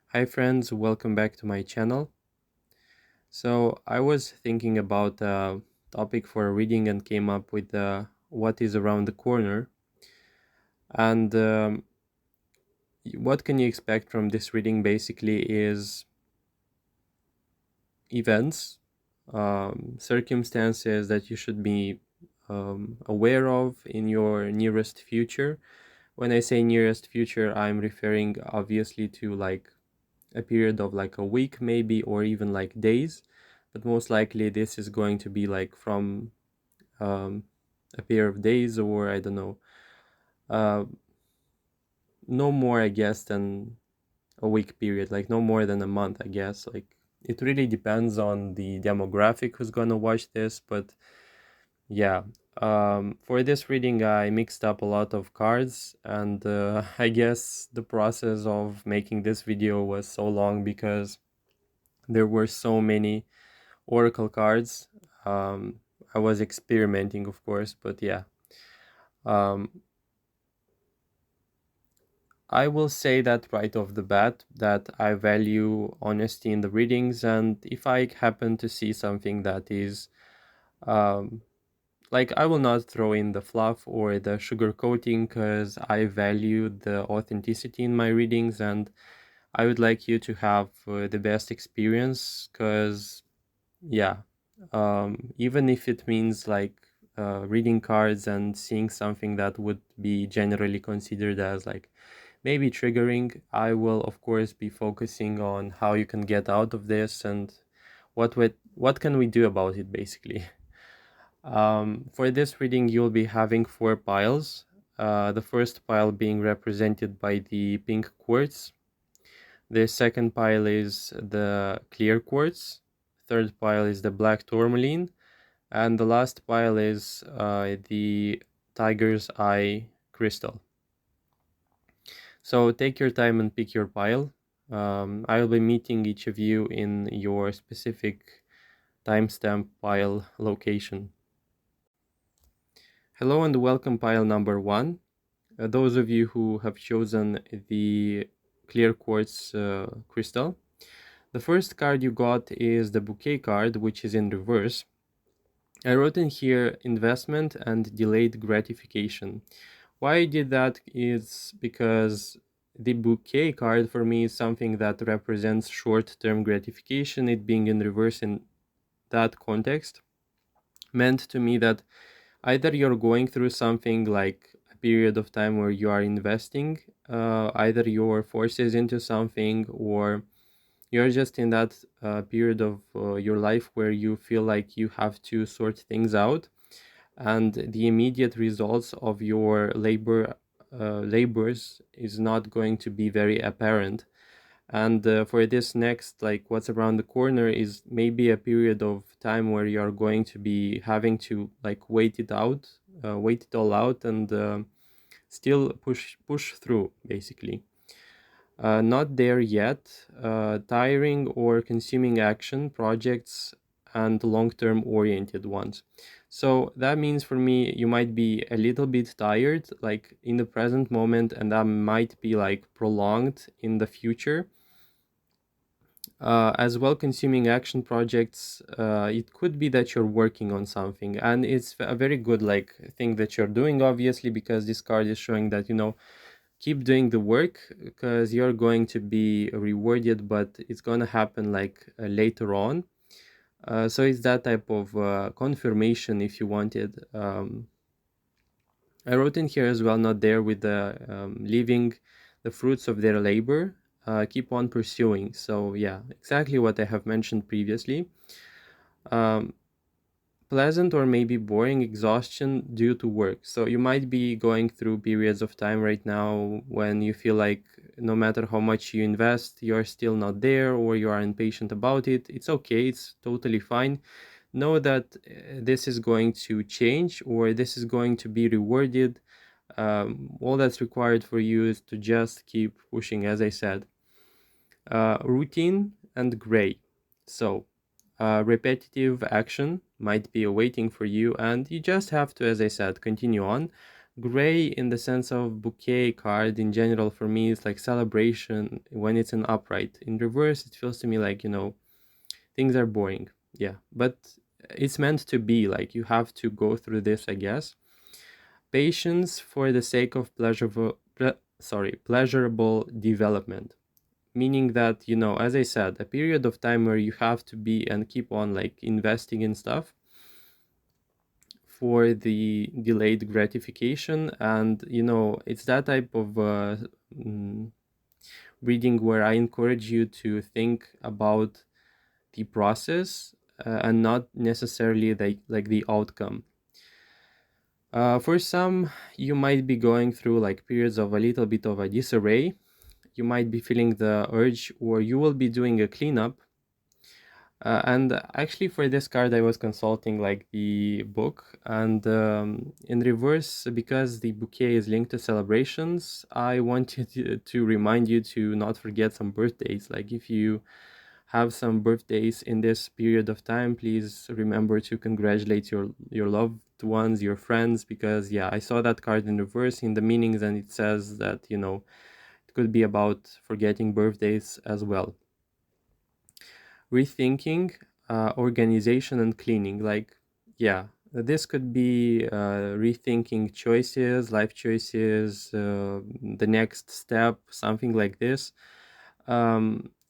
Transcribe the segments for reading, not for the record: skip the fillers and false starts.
Hi friends, welcome back to my channel. So I was thinking about a topic for reading and came up with what is around the corner. And what can you expect from this reading basically is events, circumstances that you should be aware of in your nearest future. When I say nearest future, I'm referring obviously to like a period of like a week maybe, or even like days, but most likely this is going to be like from um, a pair of days, or I don't know, uh, no more I guess than a week period, like no more than a month I guess. Like it really depends on the demographic who's gonna watch this, but yeah. For this reading I mixed up a lot of cards, and I guess the process of making this video was so long because there were so many oracle cards. um, I was experimenting of course, but yeah. um, I will say that right off the bat that I value honesty in the readings, and if I happen to see something that is um, like, I will not throw in the fluff or the sugar coating because I value the authenticity in my readings, and I would like you to have the best experience because yeah, even if it means like reading cards and seeing something that would be generally considered as like maybe triggering, I will of course be focusing on how you can get out of this and what can we do about it basically. For this reading, you'll be having four piles. The first pile being represented by the pink quartz. The second pile is the clear quartz. Third pile is the black tourmaline. And the last pile is the tiger's eye crystal. So take your time and pick your pile. I will be meeting each of you in your specific timestamp pile location. Hello and welcome pile number 1. Those of you who have chosen the clear quartz crystal. The first card you got is the bouquet card, which is in reverse. I wrote in here investment and delayed gratification. Why I did that is because the bouquet card for me is something that represents short-term gratification. It being in reverse in that context meant to me that either you're going through something like a period of time where you are investing, either your forces into something, or you're just in that period of your life where you feel like you have to sort things out, and the immediate results of your labors is not going to be very apparent. And for this next, like what's around the corner is maybe a period of time where you are going to be having to like wait it all out, and still push through basically. Not there yet. Tiring or consuming action projects and long-term oriented ones. So that means for me, you might be a little bit tired, like in the present moment, and that might be like prolonged in the future. As well, consuming action projects, it could be that you're working on something, and it's a very good like thing that you're doing, obviously, because this card is showing that, you know, keep doing the work because you're going to be rewarded, but it's going to happen like later on. So it's that type of confirmation if you wanted. I wrote in here as well, not there with the leaving the fruits of their labor, keep on pursuing. So yeah, exactly what I have mentioned previously. Um, Pleasant or maybe boring exhaustion due to work. So you might be going through periods of time right now when you feel like no matter how much you invest, you're still not there, or you are impatient about it. It's okay, it's totally fine. Know that this is going to change, or this is going to be rewarded. All that's required for you is to just keep pushing, as I said. Routine and gray. So repetitive action might be awaiting for you, and you just have to, as I said, continue on. Gray in the sense of bouquet card in general for me is like celebration when it's in upright. In reverse, it feels to me like, things are boring. Yeah, but it's meant to be like you have to go through this, I guess. Patience for the sake of pleasurable development, meaning that, as I said, a period of time where you have to be and keep on like investing in stuff for the delayed gratification. And it's that type of mm, reading where I encourage you to think about the process, and not necessarily the outcome. For some, you might be going through like periods of a little bit of a disarray. You might be feeling the urge, or you will be doing a cleanup. And actually, for this card, I was consulting like the book, and in reverse, because the bouquet is linked to celebrations, I wanted to remind you to not forget some birthdays. Like, if you have some birthdays in this period of time, please remember to congratulate your loved ones, your friends, because yeah, I saw that card in reverse in the meanings, and it says that it could be about forgetting birthdays as well. Rethinking organization and cleaning, like, yeah, this could be rethinking choices, life choices, the next step, something like this.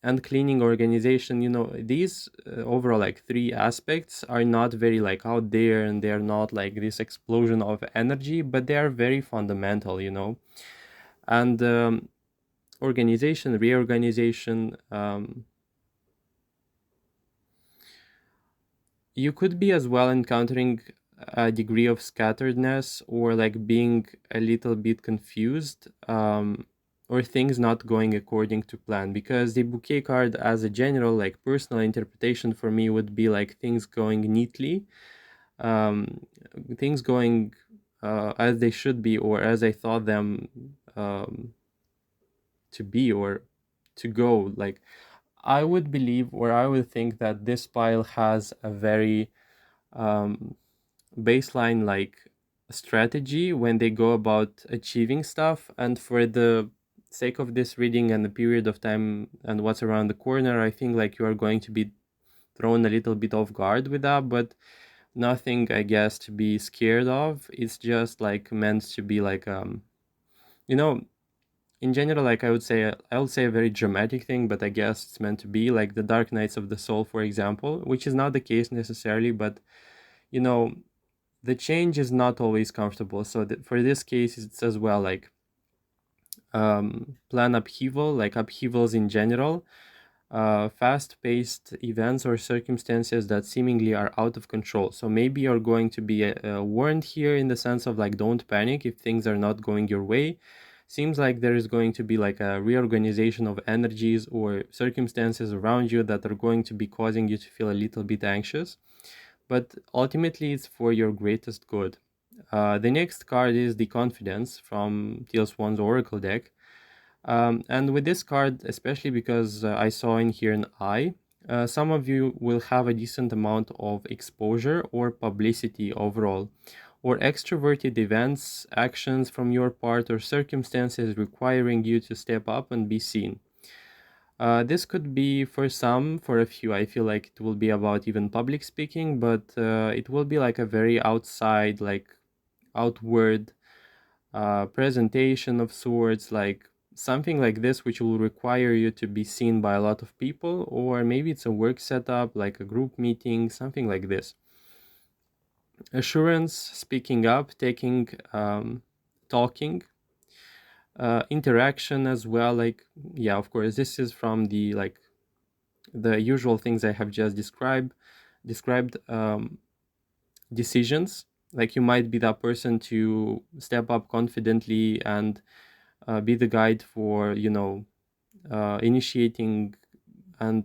And cleaning, organization, these overall like three aspects are not very like out there, and they're not like this explosion of energy, but they are very fundamental. And organization, reorganization, you could be as well encountering a degree of scatteredness, or like being a little bit confused, or things not going according to plan, because the bouquet card as a general like personal interpretation for me would be like things going neatly, um, things going as they should be, or as I thought them to be, or to go. Like, I would believe, or I would think that this pile has a very um, baseline like strategy when they go about achieving stuff. And for the sake of this reading and the period of time and what's around the corner, I think like you are going to be thrown a little bit off guard with that, but nothing, I guess, to be scared of. It's just like meant to be like you know in general, like I would say a very dramatic thing, but I guess it's meant to be like the Dark Nights of the Soul, for example, which is not the case necessarily, but you know the change is not always comfortable. So for this case, it's as well like plan upheaval, like upheavals in general, fast-paced events or circumstances that seemingly are out of control. So maybe you're going to be warned here in the sense of like, don't panic if things are not going your way. Seems like there is going to be like a reorganization of energies or circumstances around you that are going to be causing you to feel a little bit anxious, but ultimately it's for your greatest good. The next card is the Confidence from Teal Swan's Oracle deck. And with this card, especially because I saw in here an eye, some of you will have a decent amount of exposure or publicity overall, or extroverted events, actions from your part, or circumstances requiring you to step up and be seen. This could be for some, for a few, I feel like it will be about even public speaking, but it will be like a very outside, like outward presentation of sorts, like something like this, which will require you to be seen by a lot of people, or maybe it's a work setup, like a group meeting, something like this. Assurance, speaking up, taking, talking, interaction as well. Like, yeah, of course, this is from the usual things I have just described. Decisions, like you might be that person to step up confidently and be the guide for initiating and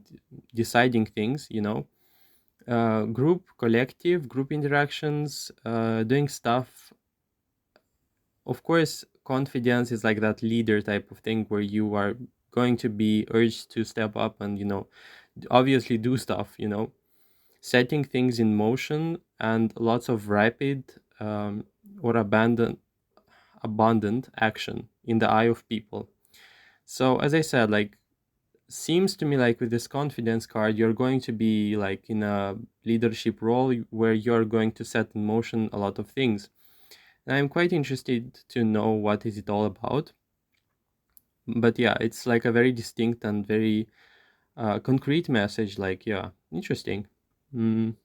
deciding things, group interactions, doing stuff. Of course, confidence is like that leader type of thing where you are going to be urged to step up and obviously do stuff, setting things in motion, and lots of rapid or abandon. abundant action in the eye of people. So as I said, like, seems to me like with this confidence card, you're going to be like in a leadership role where you're going to set in motion a lot of things. And I'm quite interested to know what is it all about. But yeah, it's like a very distinct and very concrete message. Like, yeah, interesting. Mm.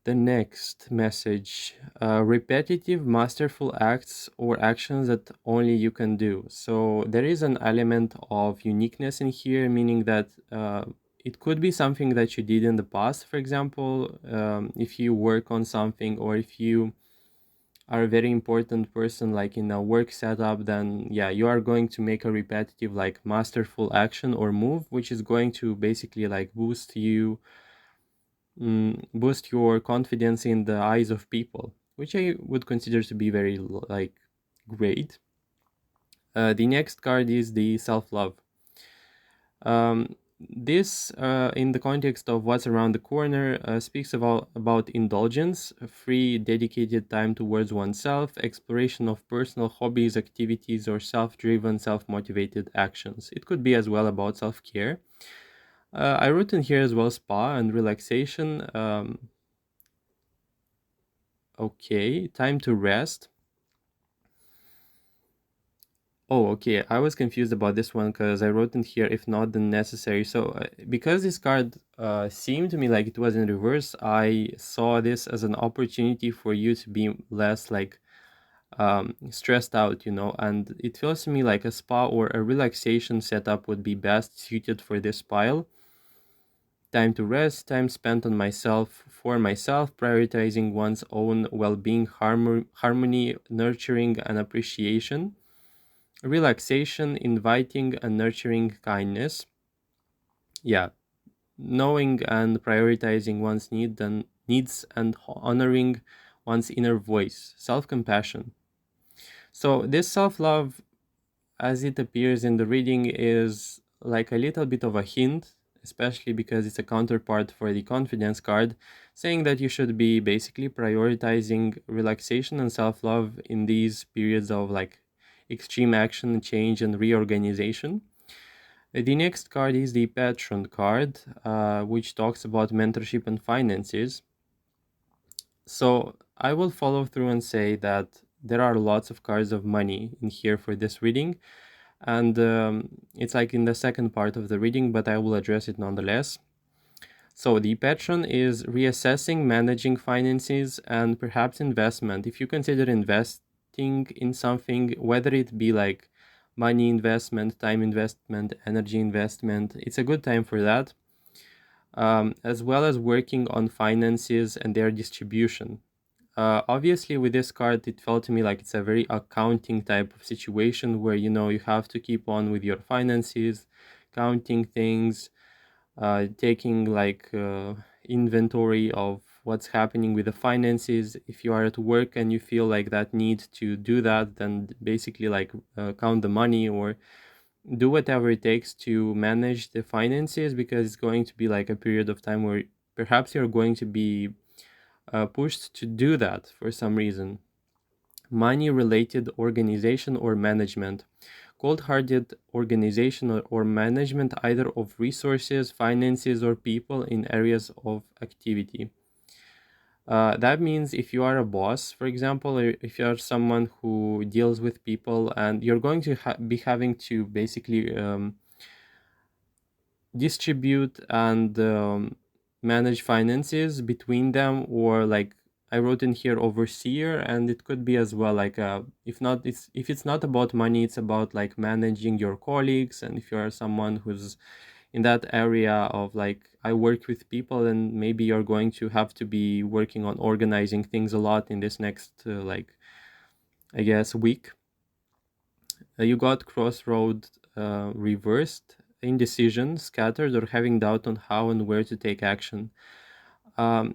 The next message, repetitive, masterful acts or actions that only you can do. So there is an element of uniqueness in here, meaning that it could be something that you did in the past. For example, if you work on something, or if you are a very important person, like in a work setup, then yeah, you are going to make a repetitive, like masterful action or move, which is going to basically like boost your confidence in the eyes of people, which I would consider to be very like great. The next card is the self-love. This, in the context of what's around the corner, speaks about indulgence, free, dedicated time towards oneself, exploration of personal hobbies, activities, or self-driven, self-motivated actions. It could be as well about self-care. I wrote in here as well spa and relaxation. Okay, time to rest. Oh, okay. I was confused about this one because I wrote in here, if not, then necessary. So, because this card seemed to me like it was in reverse, I saw this as an opportunity for you to be less like stressed out, and it feels to me like a spa or a relaxation setup would be best suited for this pile. Time to rest, time spent on myself, for myself, prioritizing one's own well being, harmony, nurturing, and appreciation. Relaxation, inviting and nurturing kindness. Yeah, knowing and prioritizing one's needs and honoring one's inner voice. Self-compassion. So this self-love, as it appears in the reading, is like a little bit of a hint, especially because it's a counterpart for the confidence card, saying that you should be basically prioritizing relaxation and self-love in these periods of like extreme action, change, and reorganization. The next card is the patron card, which talks about mentorship and finances. So I will follow through and say that there are lots of cards of money in here for this reading, and it's like in the second part of the reading, but I will address it nonetheless. So the patron is reassessing, managing finances, and perhaps investment. If you consider investing in something, whether it be like money investment, time investment, energy investment, it's a good time for that. As well as working on finances and their distribution. Obviously, with this card, it felt to me like it's a very accounting type of situation where you have to keep on with your finances, counting things, taking like inventory of what's happening with the finances. If you are at work and you feel like that need to do that, then basically like count the money or do whatever it takes to manage the finances, because it's going to be like a period of time where perhaps you're going to be pushed to do that for some reason. Money related organization or management. Cold hearted organization or management, either of resources, finances, or people in areas of activity. That means if you are a boss, for example, or if you are someone who deals with people and you're going to be having to basically distribute and manage finances between them, or like I wrote in here overseer, and it could be as well like if it's not about money, it's about like managing your colleagues. And if you are someone who's in that area of like I work with people, and maybe you're going to have to be working on organizing things a lot in this next like I guess week. You got crossroad reversed, indecision, scattered, or having doubt on how and where to take action.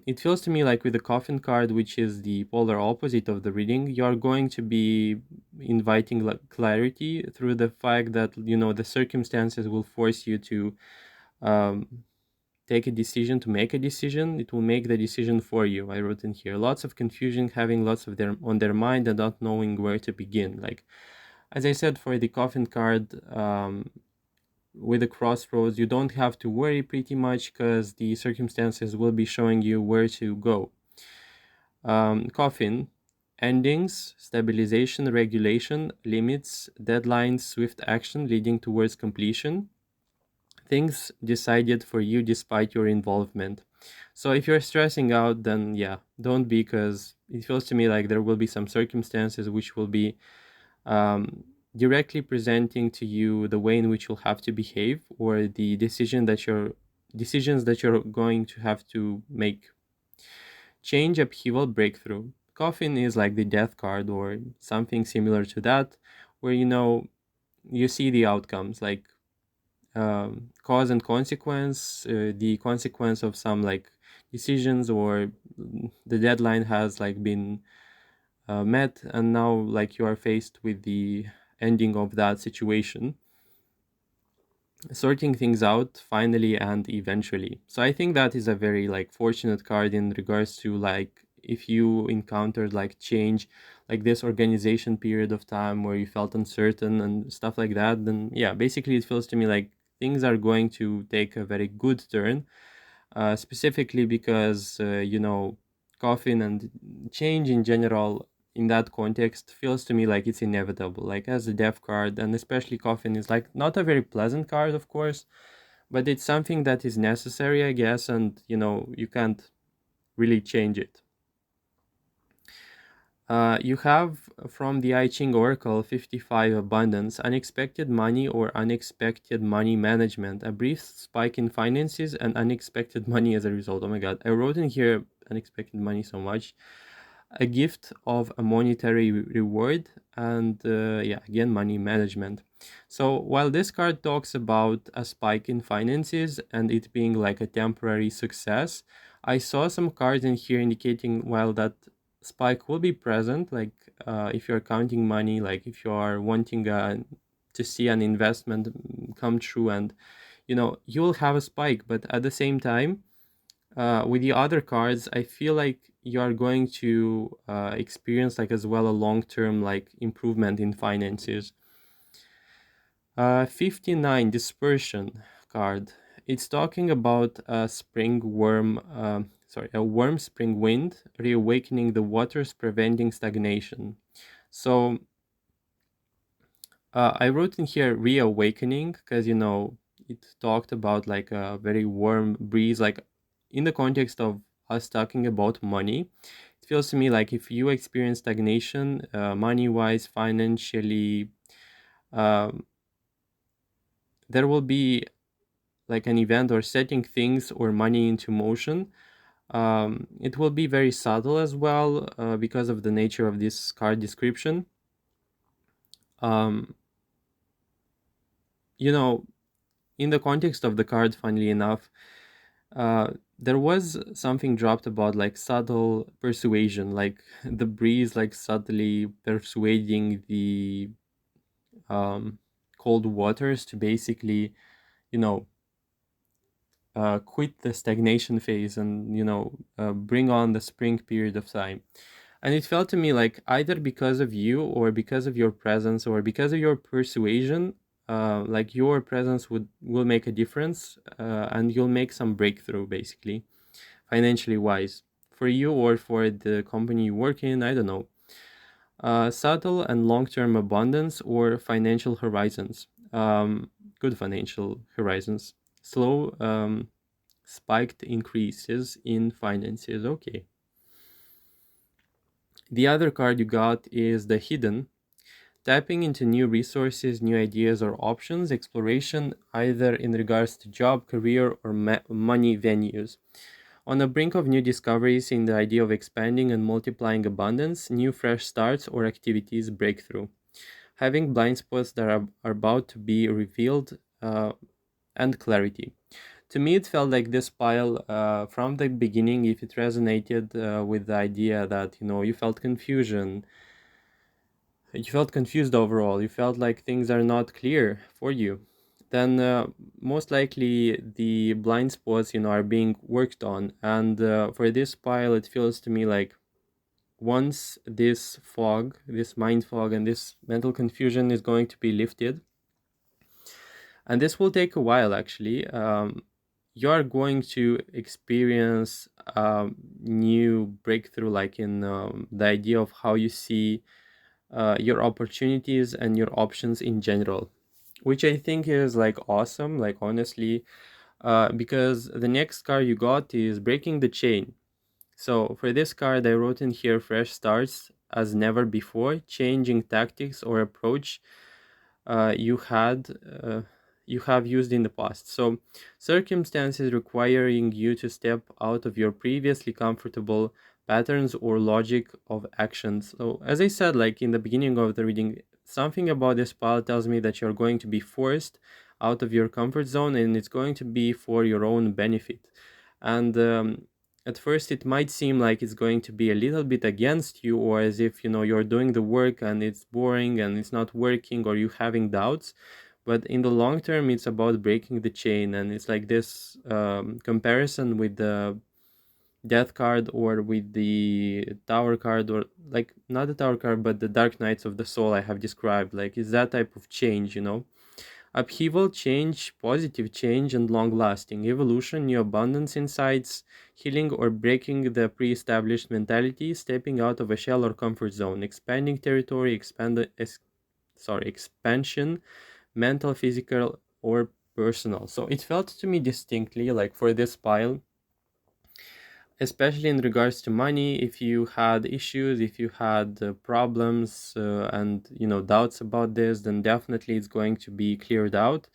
It feels to me like with the coffin card, which is the polar opposite of the reading, you're going to be inviting like clarity through the fact that the circumstances will force you to um, take a decision to make a decision, it will make the decision for you. I wrote in here lots of confusion, having lots of their on their mind and not knowing where to begin. Like as I said, for the coffin card, with the crossroads, you don't have to worry pretty much because the circumstances will be showing you where to go. Coffin, endings, stabilization, regulation, limits, deadlines, swift action leading towards completion, things decided for you despite your involvement. So if you're stressing out, then yeah, don't be, because it feels to me like there will be some circumstances which will be directly presenting to you the way in which you'll have to behave, or the decisions that you're going to have to make. Change, upheaval, breakthrough. Coffin is like the death card or something similar to that, where you see the outcomes, like cause and consequence, the consequence of some like decisions, or the deadline has like been met, and now like you are faced with the ending of that situation, sorting things out finally and eventually. So I think that is a very like fortunate card in regards to like if you encountered like change, like this organization period of time where you felt uncertain and stuff like that, then yeah, basically it feels to me like things are going to take a very good turn, specifically because coffin and change in general in that context feels to me like it's inevitable, like as a death card, and especially coffin is like not a very pleasant card, of course, but it's something that is necessary, I guess, and you can't really change it. You have from the I Ching Oracle 55 abundance, unexpected money or unexpected money management, a brief spike in finances and unexpected money as a result. Oh my god, I wrote in here unexpected money so much. A gift of a monetary reward, and yeah, again, money management. So while this card talks about a spike in finances and it being like a temporary success, I saw some cards in here indicating while that spike will be present, like if you're counting money, like if you are wanting to see an investment come true, and you'll have a spike, but at the same time, with the other cards, I feel like you are going to experience like as well a long-term like improvement in finances. 59 dispersion card. It's talking about a spring worm, a warm spring wind reawakening the waters, preventing stagnation. So I wrote in here reawakening because it talked about like a very warm breeze, like in the context of us talking about money. It feels to me like if you experience stagnation, money wise, financially, um, there will be like an event or setting things or money into motion. It will be very subtle as well because of the nature of this card description. Um, you know, in the context of the card, funnily enough, there was something dropped about like subtle persuasion, like the breeze, like subtly persuading the um, cold waters to basically, you know, quit the stagnation phase and bring on the spring period of time. And it felt to me like either because of you or because of your presence or because of your persuasion, like your presence will make a difference, and you'll make some breakthrough basically, financially wise, for you or for the company you work in. I don't know. Subtle and long-term abundance or financial horizons. Good financial horizons. Slow, spiked increases in finances. Okay. The other card you got is the hidden. Tapping into new resources, new ideas or options, exploration either in regards to job, career, or money venues. On the brink of new discoveries in the idea of expanding and multiplying abundance, new fresh starts or activities, breakthrough. Having blind spots that are about to be revealed, and clarity. To me, it felt like this pile from the beginning, if it resonated with the idea that, you felt confusion, you felt confused overall, you felt like things are not clear for you, then most likely the blind spots, are being worked on. And for this pile, it feels to me like once this fog, this mind fog, and this mental confusion is going to be lifted, and this will take a while actually. You are going to experience new breakthrough, like in the idea of how you see your opportunities and your options in general, which I think is like awesome, like honestly, because the next card you got is breaking the chain. So for this card, I wrote in here fresh starts as never before, changing tactics or approach uh, you had uh, you have used in the past. So circumstances requiring you to step out of your previously comfortable patterns or logic of actions. So as I said, like in the beginning of the reading, something about this pile tells me that you're going to be forced out of your comfort zone, and it's going to be for your own benefit. And at first it might seem like it's going to be a little bit against you, or as if you're doing the work and it's boring and it's not working, or you having doubts. But in the long term, it's about breaking the chain, and it's like this comparison with the death card or with the tower card, or like not the tower card but the dark nights of the soul I have described. Like it's that type of change. Upheaval, change, positive change, and long lasting evolution, new abundance insights, healing or breaking the pre established mentality, stepping out of a shell or comfort zone, expanding territory, expansion, mental, physical, or personal. So it felt to me distinctly like for this pile, especially in regards to money, if you had issues, if you had problems and doubts about this, then definitely it's going to be cleared out,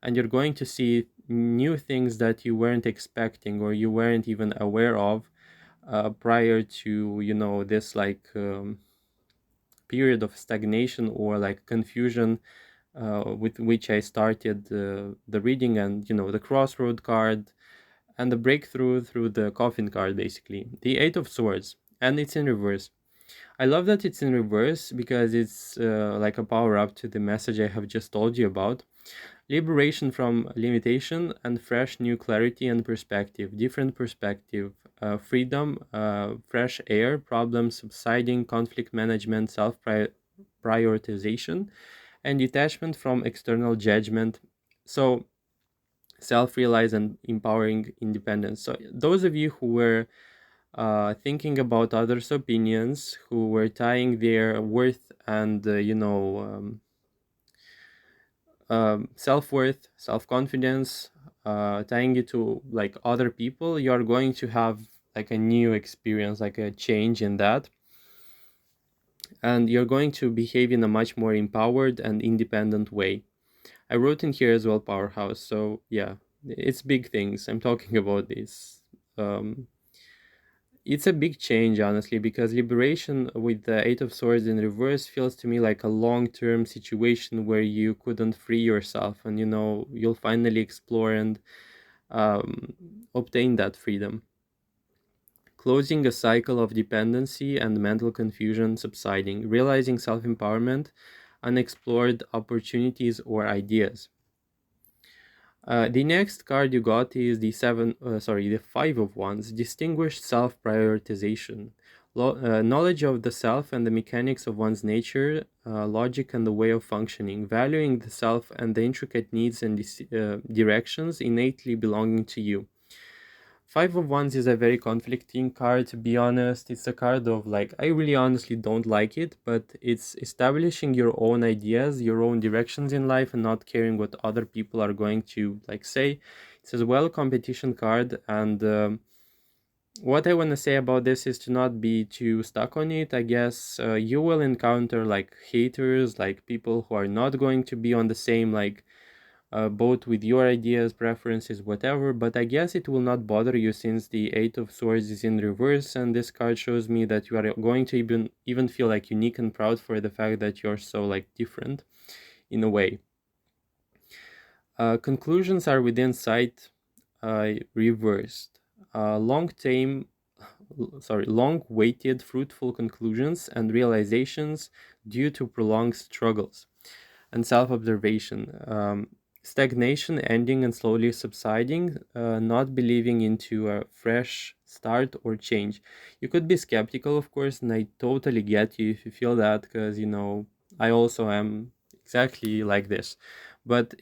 and you're going to see new things that you weren't expecting or you weren't even aware of prior to this like period of stagnation or like confusion with which I started the reading. And the crossroad card and the breakthrough through the coffin card, basically the Eight of Swords, and it's in reverse. I love that it's in reverse because it's like a power up to the message I have just told you about. Liberation from limitation and fresh new clarity and perspective, different perspective, freedom, fresh air, problem subsiding, conflict management, self prioritization, and detachment from external judgment. So self-realized and empowering independence. So those of you who were thinking about others' opinions, who were tying their worth and self-worth, self-confidence, tying it to like other people, you are going to have like a new experience, like a change in that, and you're going to behave in a much more empowered and independent way. I wrote in here as well, powerhouse. So yeah, it's big things. I'm talking about this. Um, it's a big change, honestly, because liberation with the Eight of Swords in reverse feels to me like a long-term situation where you couldn't free yourself, and you'll finally explore and um, obtain that freedom. Closing a cycle of dependency and mental confusion subsiding, realizing self-empowerment, unexplored opportunities or ideas. The next card you got is the Five of Wands, distinguished self-prioritization, knowledge of the self and the mechanics of one's nature, logic and the way of functioning, valuing the self and the intricate needs and directions innately belonging to you. Five of Wands is a very conflicting card, to be honest. It's a card of like, I really honestly don't like it, but it's establishing your own ideas, your own directions in life, and not caring what other people are going to like say. It's as well a competition card, and what I want to say about this is to not be too stuck on it. I guess you will encounter like haters, like people who are not going to be on the same like both with your ideas, preferences, whatever, but I guess it will not bother you since the Eight of Swords is in reverse, and this card shows me that you are going to even feel like unique and proud for the fact that you're so like different in a way. Conclusions are within sight, reversed. Long-waited, fruitful conclusions and realizations due to prolonged struggles and self-observation. stagnation ending and slowly subsiding, not believing into a fresh start or change. You could be skeptical, of course, and I totally get you if you feel that, because, I also am exactly like this. But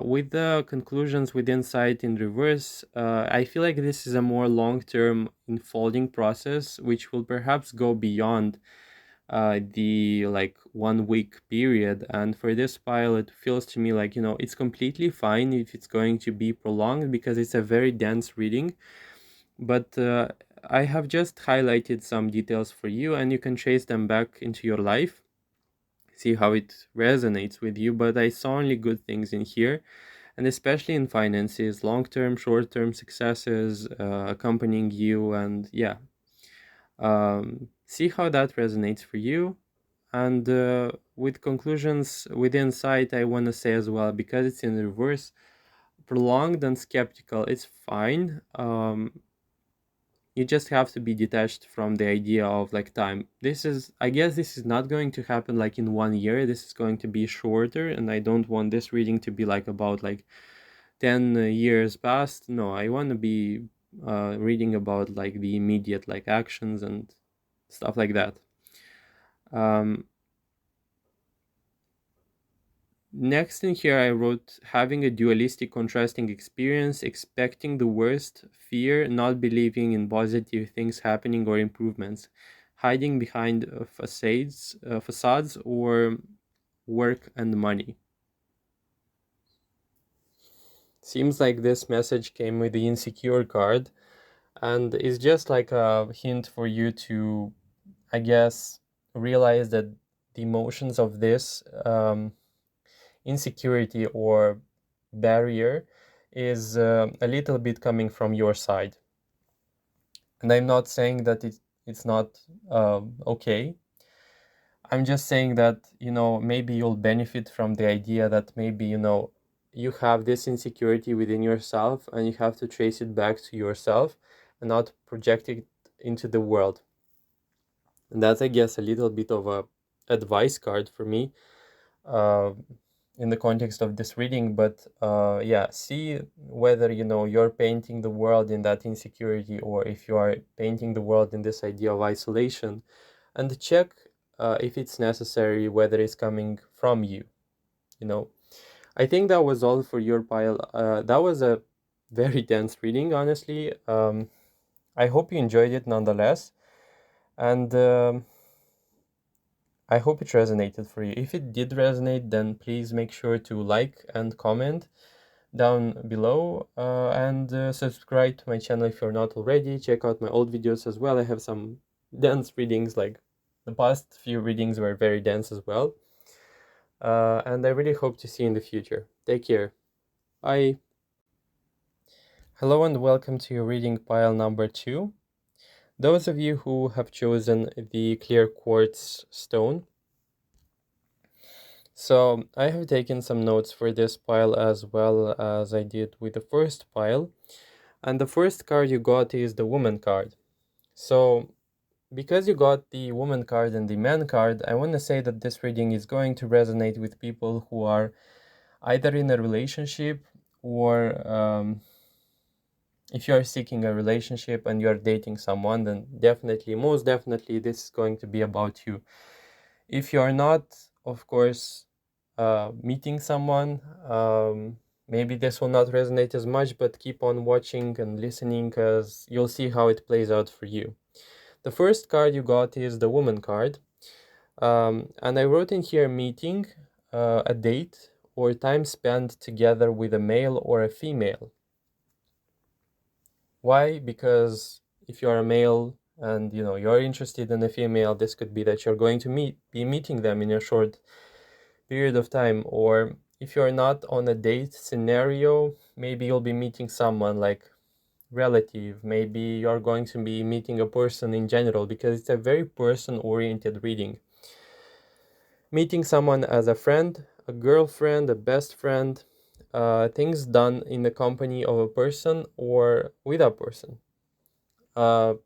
with the conclusions with insight in reverse, I feel like this is a more long term unfolding process, which will perhaps go beyond the like 1 week period. And for this pile, it feels to me like, it's completely fine if it's going to be prolonged because it's a very dense reading. But I have just highlighted some details for you, and you can trace them back into your life, see how it resonates with you. But I saw only good things in here, and especially in finances, long term, short term successes accompanying you. And yeah, see how that resonates for you. And with conclusions with insight, I want to say as well, because it's in reverse, prolonged and skeptical, it's fine. You just have to be detached from the idea of like time. I guess this is not going to happen like in 1 year. This is going to be shorter, and I don't want this reading to be like about like 10 years past. No, I want to be reading about like the immediate like actions and stuff like that. um Next in here, I wrote having a dualistic contrasting experience, expecting the worst, fear, not believing in positive things happening or improvements, hiding behind facades or work and money. Seems like this message came with the insecure card, and it's just like a hint for you to, I guess, realize that the emotions of this insecurity or barrier is a little bit coming from your side. And I'm not saying that it's not okay. I'm just saying that, maybe you'll benefit from the idea that maybe, you have this insecurity within yourself and you have to trace it back to yourself and not project it into the world. And that's, I guess, a little bit of a advice card for me. Uh, in the context of this reading. But yeah, see whether you're painting the world in that insecurity, or if you are painting the world in this idea of isolation, and check if it's necessary, whether it's coming from you. I think that was all for your pile. That was a very dense reading, honestly. I hope you enjoyed it nonetheless, and I hope it resonated for you. If it did resonate, then please make sure to like and comment down below, and subscribe to my channel if you're not already. Check out my old videos as well. I have some dense readings, like the past few readings were very dense as well. And I really hope to see you in the future. Take care. Bye. Hello and welcome to your reading pile number 2. Those of you who have chosen the clear quartz stone, so I have taken some notes for this pile as well as I did with the first pile. And the first card you got is the woman card. So because you got the woman card and the man card, I want to say that this reading is going to resonate with people who are either in a relationship, or if you are seeking a relationship and you are dating someone, then definitely, most definitely, this is going to be about you. If you are not, of course, meeting someone, maybe this will not resonate as much, but keep on watching and listening, because you'll see how it plays out for you. The first card you got is the woman card, and I wrote in here meeting, a date, or time spent together with a male or a female. Why? Because if you're a male and you're interested in a female, this could be that you're going to be meeting them in a short period of time. Or if you're not on a date scenario, maybe you'll be meeting someone like relative. Maybe you're going to be meeting a person in general, because it's a very person-oriented reading. Meeting someone as a friend, a girlfriend, a best friend, things done in the company of a person or with a person.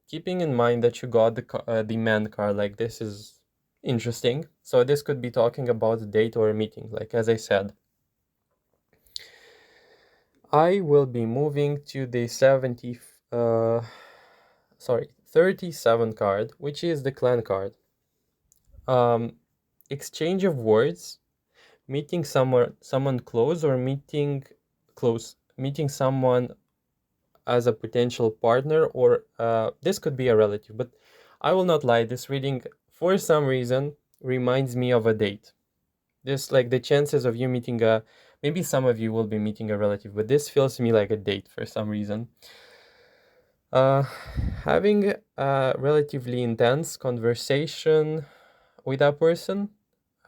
Keeping in mind that you got the man card, like this is interesting. So this could be talking about a date or a meeting, like as I said. I will be moving to the 37 card, which is the clan card. Exchange of words, meeting someone close, or meeting someone as a potential partner, or this could be a relative. But I will not lie, this reading for some reason reminds me of a date. This, like, the chances of you meeting maybe some of you will be meeting a relative, but this feels to me like a date for some reason. Having a relatively intense conversation with that person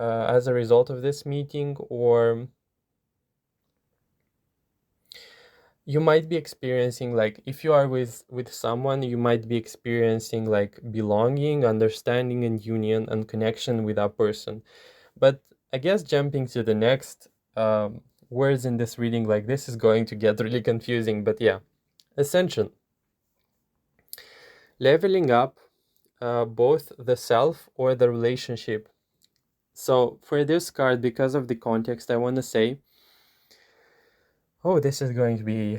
as a result of this meeting, or you might be experiencing, like, if you are with someone, you might be experiencing like belonging, understanding, and union and connection with that person. But I guess jumping to the next words in this reading, like, this is going to get really confusing. But yeah, ascension, leveling up, both the self or the relationship. So for this card, because of the context, I want to say, oh, this is going to be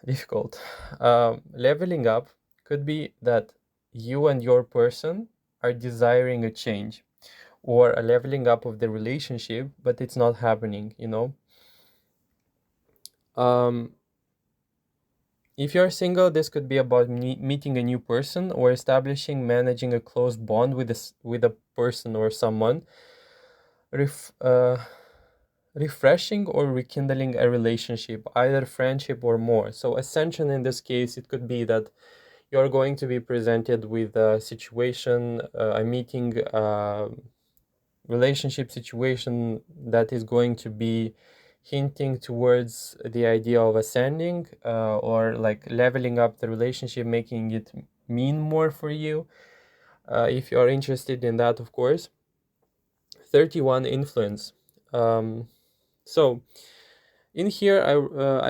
difficult. Leveling up could be that you and your person are desiring a change, or a leveling up of the relationship, but it's not happening, you know? If you're single, this could be about meeting a new person, or establishing, managing a close bond with a person or someone, refreshing or rekindling a relationship, either friendship or more. So ascension in this case, it could be that you're going to be presented with a situation, a meeting, relationship situation that is going to be hinting towards the idea of ascending, or like leveling up the relationship, making it mean more for you, if you are interested in that, of course. 31, influence. So in here, I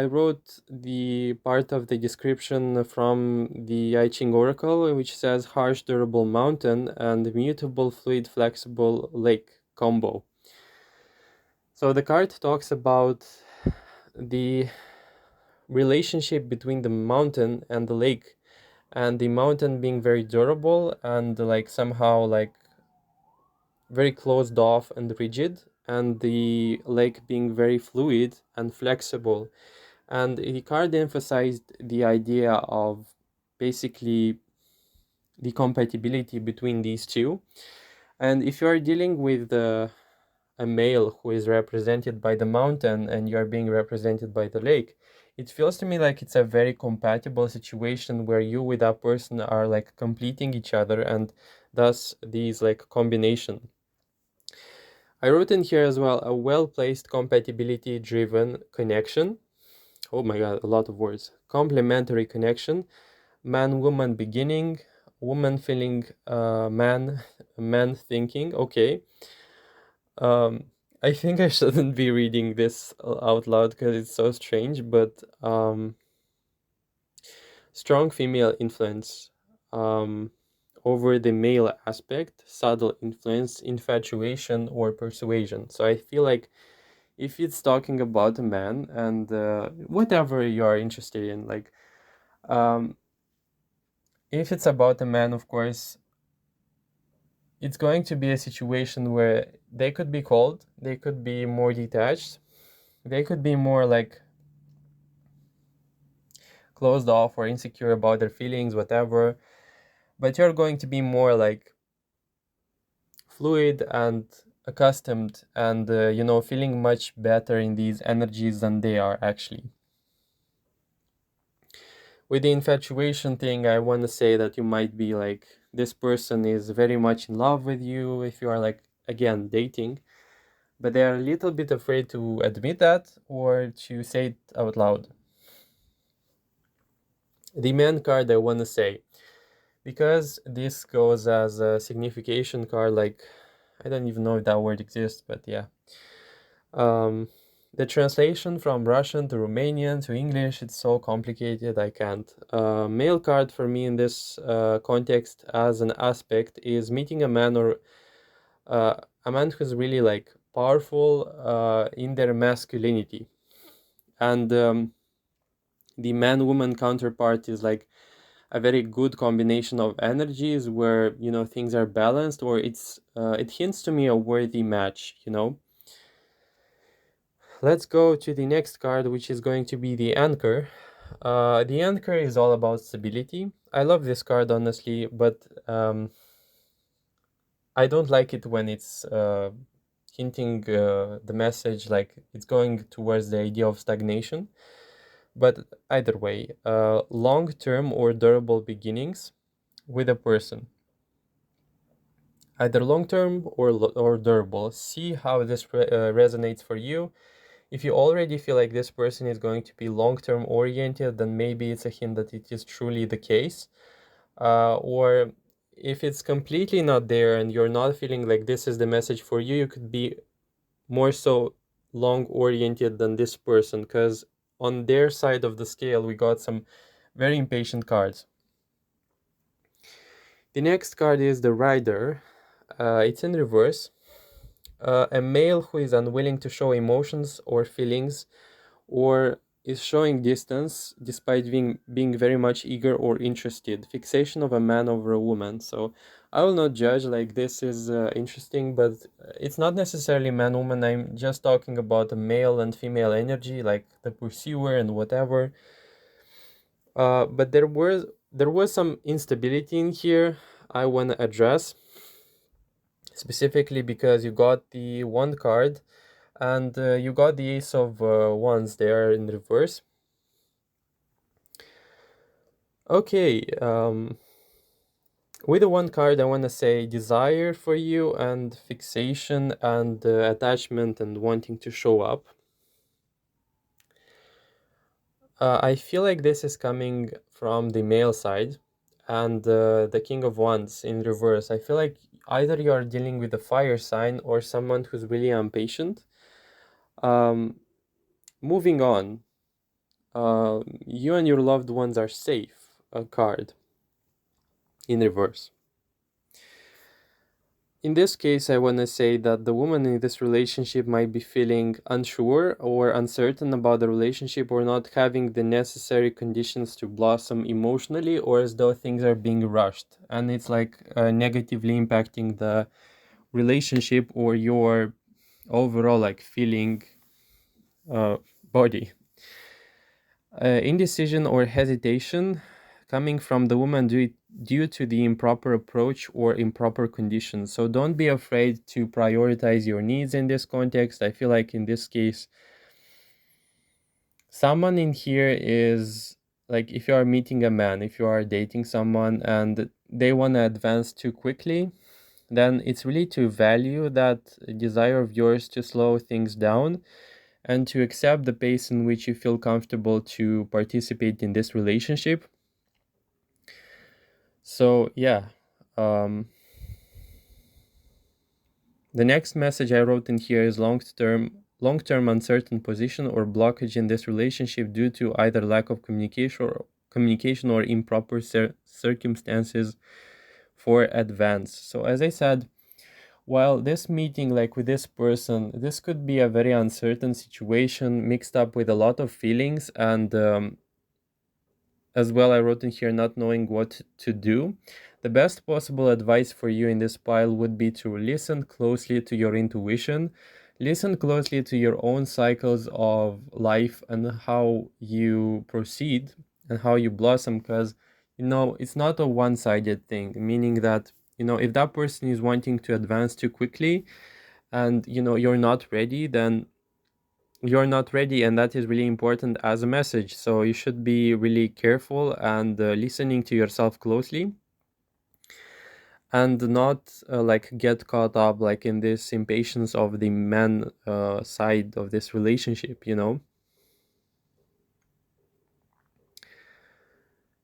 wrote the part of the description from the I Ching Oracle, which says harsh, durable mountain and mutable, fluid, flexible lake combo. So the card talks about the relationship between the mountain and the lake, and the mountain being very durable and like somehow like very closed off and rigid, and the lake being very fluid and flexible. And the card emphasized the idea of basically the compatibility between these two. And if you are dealing with a male who is represented by the mountain and you are being represented by the lake, it feels to me like it's a very compatible situation where you with that person are like completing each other, and thus these like combination. I wrote in here as well, a well-placed compatibility driven connection. Oh my god, a lot of words. Complementary connection, man-woman beginning, woman feeling man thinking. Okay. I think I shouldn't be reading this out loud because it's so strange, but strong female influence over the male aspect, subtle influence, infatuation, or persuasion. So I feel like if it's talking about a man and whatever you are interested in, like if it's about a man, of course, it's going to be a situation where they could be cold, they could be more detached, they could be more like closed off or insecure about their feelings, whatever. But you're going to be more like fluid and accustomed, and feeling much better in these energies than they are actually. With the infatuation thing, I want to say that you might be like, this person is very much in love with you if you are like, again, dating, but they are a little bit afraid to admit that or to say it out loud. The man card, I want to say, because this goes as a signification card, like, I don't even know if that word exists, but yeah. The translation from Russian to Romanian to English, it's so complicated, I can't. Male card for me in this context as an aspect is meeting a man, or a man who's really like powerful in their masculinity. And The man-woman counterpart is like a very good combination of energies where, things are balanced, or it hints to me a worthy match. Let's go to the next card, which is going to be the Anchor. The Anchor is all about stability. I love this card, honestly, but I don't like it when it's hinting the message like it's going towards the idea of stagnation. But either way, long-term or durable beginnings with a person, either long-term or durable. See how this resonates for you. If you already feel like this person is going to be long-term oriented, then maybe it's a hint that it is truly the case. Or if it's completely not there and you're not feeling like this is the message for you, you could be more so long oriented than this person, because on their side of the scale we got some very impatient cards. The next card is the Rider. It's in reverse. A male who is unwilling to show emotions or feelings, or is showing distance despite being very much eager or interested. Fixation of a man over a woman. So I will not judge, like this is interesting, but it's not necessarily man woman. I'm just talking about a male and female energy, like the pursuer and whatever. But there was some instability in here I want to address, specifically because you got the one card and you got the Ace of Wands there in reverse. Okay, with the one card, I want to say desire for you and fixation and attachment and wanting to show up. I feel like this is coming from the male side, and the King of Wands in reverse. I feel like either you are dealing with a fire sign or someone who's really impatient. Um, Moving on, you and your loved ones are safe. A card in reverse. In this case, I want to say that the woman in this relationship might be feeling unsure or uncertain about the relationship, or not having the necessary conditions to blossom emotionally, or as though things are being rushed. And it's like negatively impacting the relationship or your overall like feeling uh, body. Indecision or hesitation coming from the woman due to the improper approach or improper conditions. So don't be afraid to prioritize your needs in this context. I feel like in this case, someone in here is like, if you are meeting a man, if you are dating someone and they want to advance too quickly, then it's really to value that desire of yours to slow things down and to accept the pace in which you feel comfortable to participate in this relationship. So yeah, um, the next message I wrote in here is long-term uncertain position or blockage in this relationship due to either lack of communication or improper circumstances for advance. So as I said, while this meeting, like with this person, this could be a very uncertain situation mixed up with a lot of feelings, and as well, I wrote in here not knowing what to do. The best possible advice for you in this pile would be to listen closely to your intuition, listen closely to your own cycles of life and how you proceed and how you blossom, because it's not a one-sided thing, meaning that if that person is wanting to advance too quickly and you're not ready, then you're not ready, and that is really important as a message. So you should be really careful and listening to yourself closely, and not like get caught up like in this impatience of the man side of this relationship.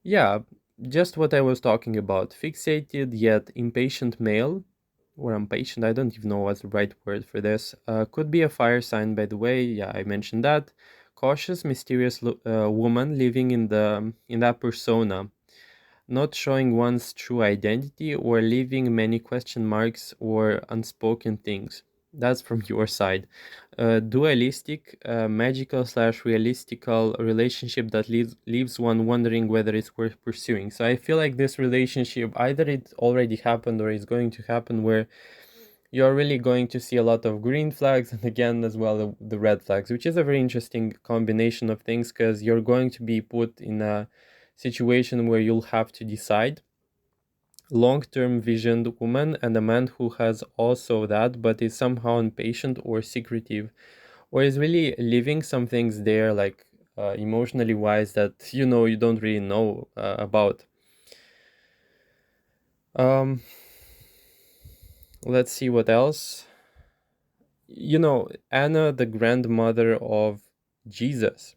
Yeah, just what I was talking about. Fixated yet impatient male, or impatient, I don't even know what's the right word for this. Could be a fire sign, by the way. Yeah, I mentioned that. Cautious, mysterious woman living in that persona, not showing one's true identity or leaving many question marks or unspoken things. That's from your side. Dualistic, magical slash realistical relationship that leaves one wondering whether it's worth pursuing. So I feel like this relationship, either it already happened or is going to happen, where you're really going to see a lot of green flags and again as well the red flags, which is a very interesting combination of things because you're going to be put in a situation where you'll have to decide long-term visioned woman and a man who has also that but is somehow impatient or secretive or is really leaving some things there like emotionally wise that you don't really know about. um let's see what else. Anna, the grandmother of Jesus,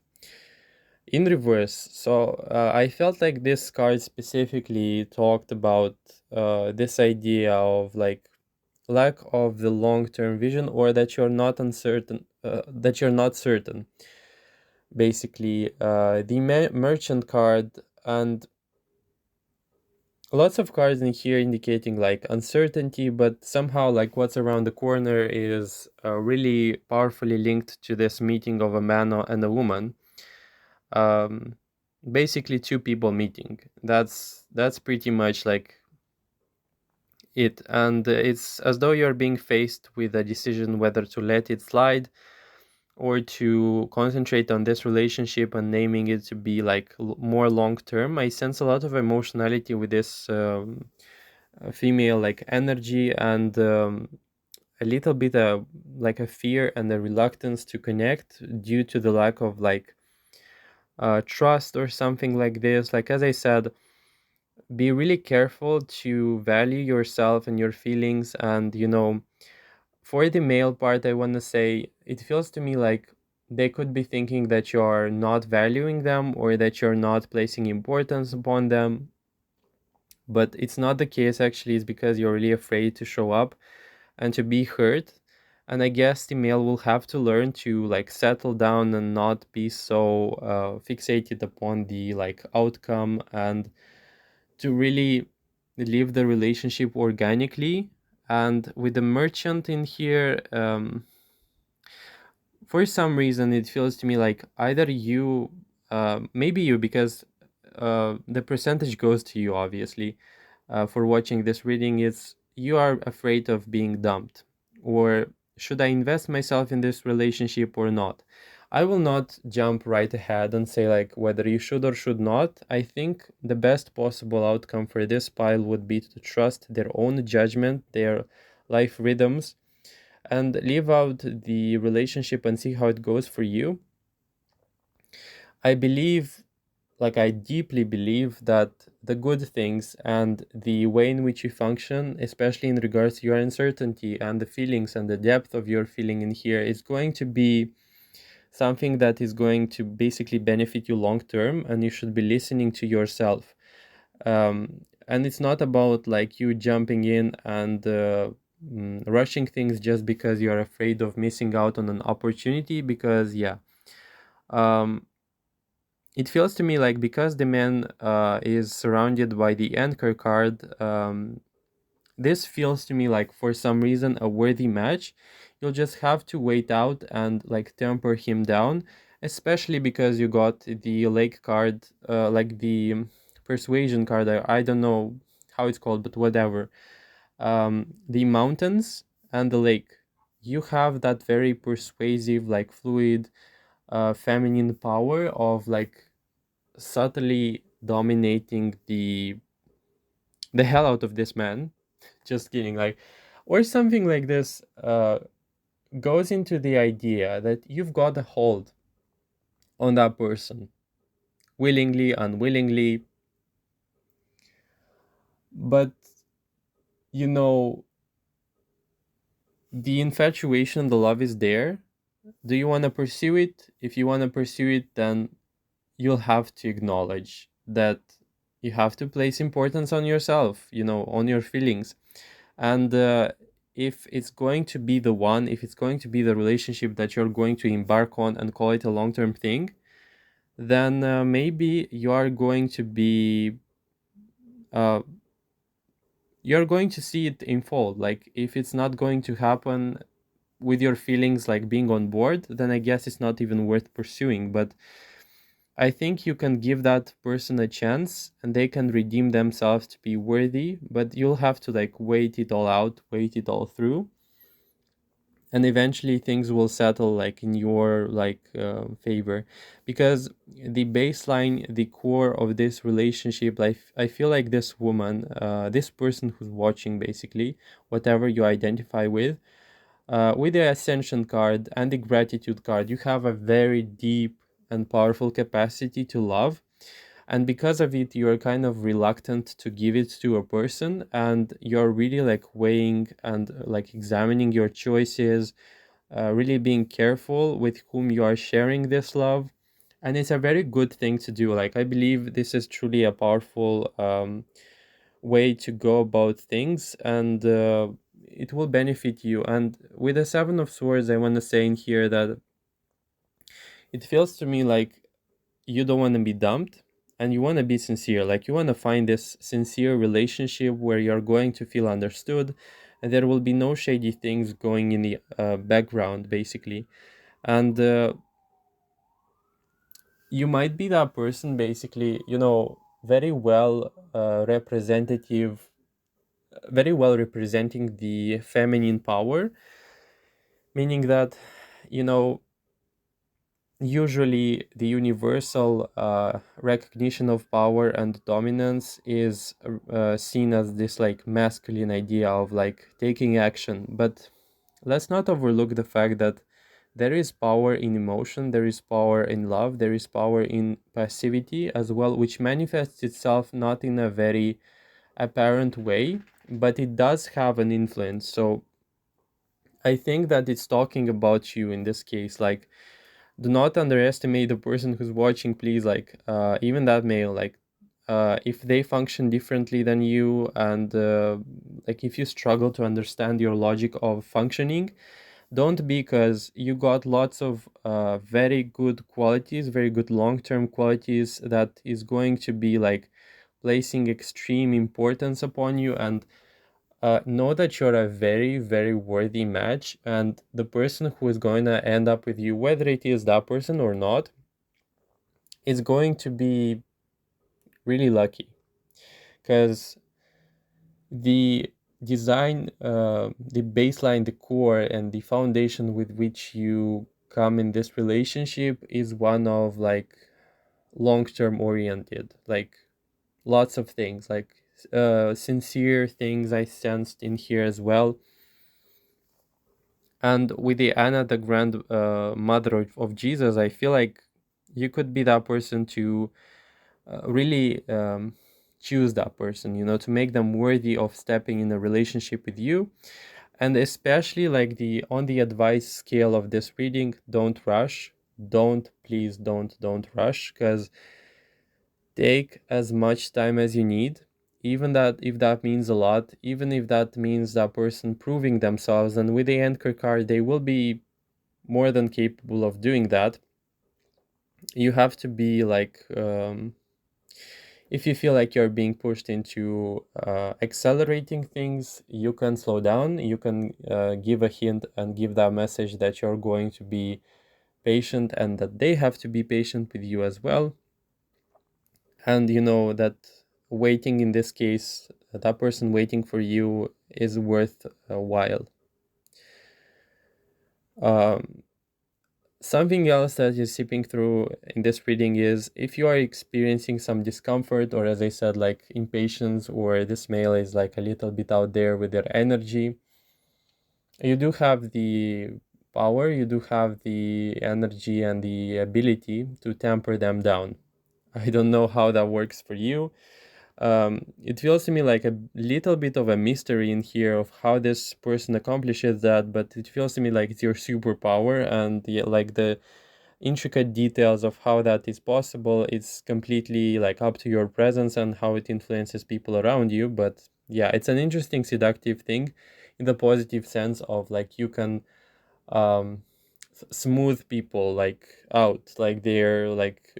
in reverse. So I felt like this card specifically talked about this idea of like lack of the long-term vision, or that you're not uncertain, that you're not certain. Basically, the merchant card and lots of cards in here indicating like uncertainty, but somehow like what's around the corner is really powerfully linked to this meeting of a man and a woman. um Basically two people meeting. That's pretty much like it, and it's as though you're being faced with a decision whether to let it slide or to concentrate on this relationship and naming it to be like more long term. I sense a lot of emotionality with this female like energy, and a little bit like a fear and a reluctance to connect due to the lack of like trust or something like this. Like as I said, be really careful to value yourself and your feelings. And for the male part, I want to say it feels to me like they could be thinking that you're not valuing them or that you're not placing importance upon them, but it's not the case. Actually, it's because you're really afraid to show up and to be hurt. And I guess the male will have to learn to like settle down and not be so fixated upon the like outcome, and to really live the relationship organically. And with the merchant in here, for some reason it feels to me like either you, maybe you, because the percentage goes to you obviously, for watching this reading. It's you are afraid of being dumped, or should I invest myself in this relationship or not? I will not jump right ahead and say like whether you should or should not. I think the best possible outcome for this pile would be to trust their own judgment, their life rhythms, and live out the relationship and see how it goes for you. I believe, like I deeply believe, that the good things and the way in which you function, especially in regards to your uncertainty and the feelings and the depth of your feeling in here, is going to be something that is going to basically benefit you long term, and you should be listening to yourself. And it's not about like you jumping in and rushing things just because you're afraid of missing out on an opportunity, because yeah, um, it feels to me like because the man is surrounded by the anchor card, this feels to me like for some reason a worthy match. You'll just have to wait out and like temper him down, especially because you got the lake card, like the persuasion card. I don't know how it's called, but whatever. The mountains and the lake. You have that very persuasive, like fluid, feminine power of like subtly dominating the hell out of this man. Just kidding, like, or something like this goes into the idea that you've got a hold on that person, willingly, unwillingly, but you know the infatuation, the love is there. Do you want to pursue it? If you want to pursue it, then you'll have to acknowledge that you have to place importance on yourself, on your feelings. And if it's going to be the one, if it's going to be the relationship that you're going to embark on and call it a long term thing, then maybe you are going to be, uh, you're going to see it unfold. Like if it's not going to happen, with your feelings like being on board, then I guess it's not even worth pursuing. But I think you can give that person a chance and they can redeem themselves to be worthy, but you'll have to like wait it all out, wait it all through, and eventually things will settle like in your favor, because the baseline, the core of this relationship, like I feel like this woman, this person who's watching, basically whatever you identify with the ascension card and the gratitude card, you have a very deep and powerful capacity to love, and because of it you're kind of reluctant to give it to a person, and you're really like weighing and like examining your choices, really being careful with whom you are sharing this love. And it's a very good thing to do. Like I believe this is truly a powerful way to go about things, and it will benefit you. And with the Seven of Swords, I want to say in here that it feels to me like you don't want to be dumped, and you want to be sincere. Like you want to find this sincere relationship where you're going to feel understood, and there will be no shady things going in the background, basically. And you might be that person, basically, very well representative, very well representing the feminine power, meaning that, you know, usually the universal recognition of power and dominance is seen as this like masculine idea of like taking action. But let's not overlook the fact that there is power in emotion, there is power in love, there is power in passivity as well, which manifests itself not in a very apparent way, but it does have an influence. So I think that it's talking about you in this case. Like, do not underestimate the person who's watching, please. Like, even that male, like, if they function differently than you, and like if you struggle to understand your logic of functioning, don't, because you got lots of very good qualities, very good long-term qualities that is going to be like placing extreme importance upon you. And know that you're a very, very worthy match, and the person who is going to end up with you, whether it is that person or not, is going to be really lucky, because the design, the baseline, the core, and the foundation with which you come in this relationship is one of like long-term oriented, like lots of things, like sincere things I sensed in here as well. And with the Anna, the grand mother of Jesus, I feel like you could be that person to really choose that person, to make them worthy of stepping in a relationship with you. And especially like the on the advice scale of this reading, don't rush. Don't, please don't rush, because take as much time as you need, even that if that means a lot, even if that means that person proving themselves. And with the anchor card, they will be more than capable of doing that. You have to be like, if you feel like you're being pushed into accelerating things, you can slow down. You can give a hint and give that message that you're going to be patient, and that they have to be patient with you as well. And you know that waiting in this case, that person waiting for you is worth a while. Um, Something else that is seeping through in this reading is if you are experiencing some discomfort, or as I said, like impatience, or this male is like a little bit out there with their energy, you do have the power, you do have the energy and the ability to temper them down. I don't know how that works for you. It feels to me like a little bit of a mystery in here of how this person accomplishes that, but it feels to me like it's your superpower, and like the intricate details of how that is possible, it's completely like up to your presence and how it influences people around you. But yeah, it's an interesting seductive thing in the positive sense of like you can um smooth people like out, like they're like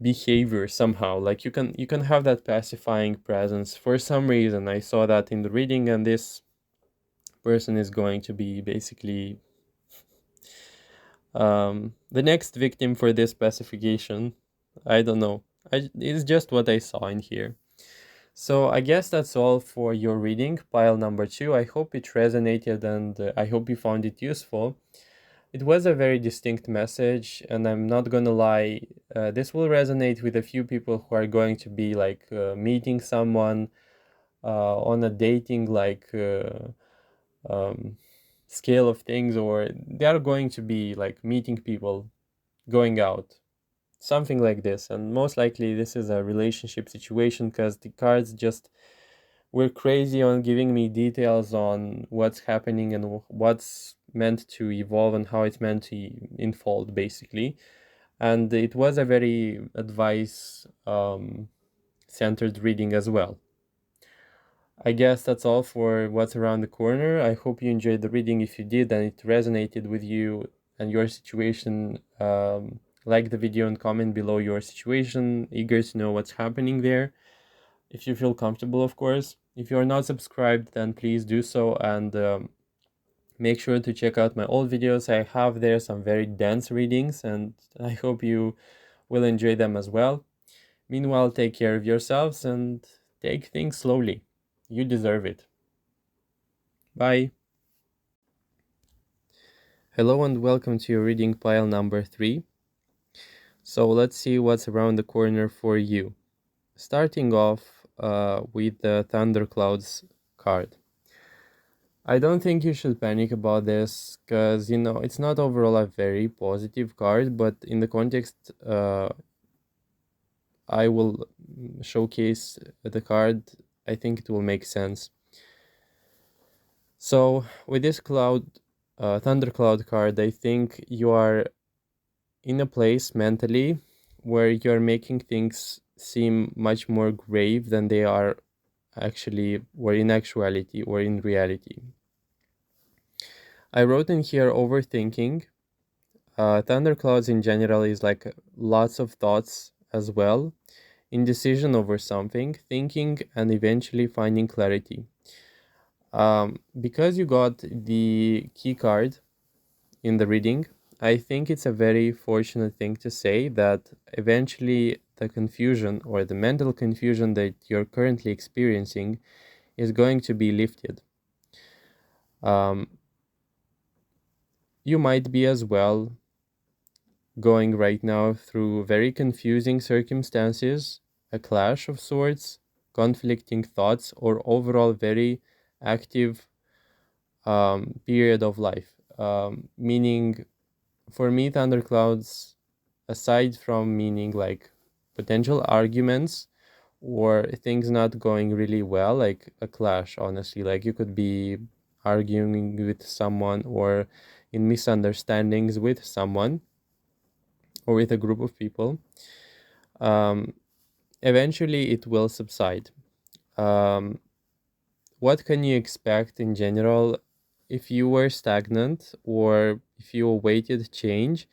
behavior somehow. Like you can have that pacifying presence for some reason. I saw that in the reading, and this person is going to be basically the next victim for this specification. I don't know. It's just what I saw in here. So I guess that's all for your reading, pile number 2. I hope it resonated and I hope you found it useful. It was a very distinct message, and I'm not gonna lie, this will resonate with a few people who are going to be like meeting someone on a dating um, scale of things, or they are going to be like meeting people, going out, something like this. And most likely, this is a relationship situation because the cards just were crazy on giving me details on what's happening and what's meant to evolve and how it's meant to unfold, basically. And it was a very advice centered reading as well. I guess that's all for what's around the corner. I hope you enjoyed the reading. If you did and it resonated with you and your situation, like the video and comment below your situation. Eager to know what's happening there. If you feel comfortable, of course. If you're not subscribed, then please do so, and make sure to check out my old videos. I have there some very dense readings, and I hope you will enjoy them as well. Meanwhile, take care of yourselves and take things slowly. You deserve it. Bye. Hello and welcome to your reading pile number 3. So let's see what's around the corner for you. Starting off with the Thunderclouds card. I don't think you should panic about this because, it's not overall a very positive card, but in the context I will showcase the card, I think it will make sense. So with this Thundercloud card, I think you are in a place mentally where you're making things seem much more grave than they are actually, or in actuality, or in reality. I wrote in here overthinking. Thunderclouds in general is like lots of thoughts as well, indecision over something, thinking, and eventually finding clarity. Because you got the key card in the reading, I think it's a very fortunate thing to say that eventually the confusion or the mental confusion that you're currently experiencing is going to be lifted. You might be as well going right now through very confusing circumstances, a clash of sorts, conflicting thoughts, or overall very active period of life. Meaning, for me, thunderclouds, aside from meaning like potential arguments or things not going really well, like a clash, honestly, like you could be arguing with someone or in misunderstandings with someone or with a group of people. Eventually it will subside. What can you expect in general if you were stagnant or if you awaited change?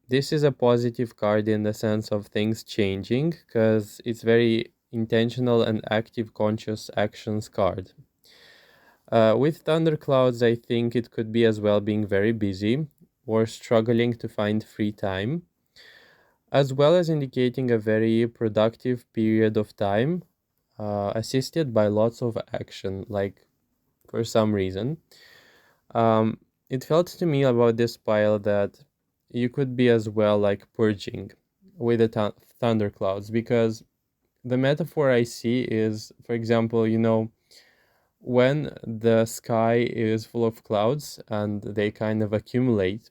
This is a positive card in the sense of things changing because it's very intentional and active conscious actions card. With thunderclouds, I think it could be as well being very busy or struggling to find free time, as well as indicating a very productive period of time, assisted by lots of action, like for some reason. It felt to me about this pile that you could be as well like purging with the thunderclouds, because the metaphor I see is, for example, when the sky is full of clouds and they kind of accumulate,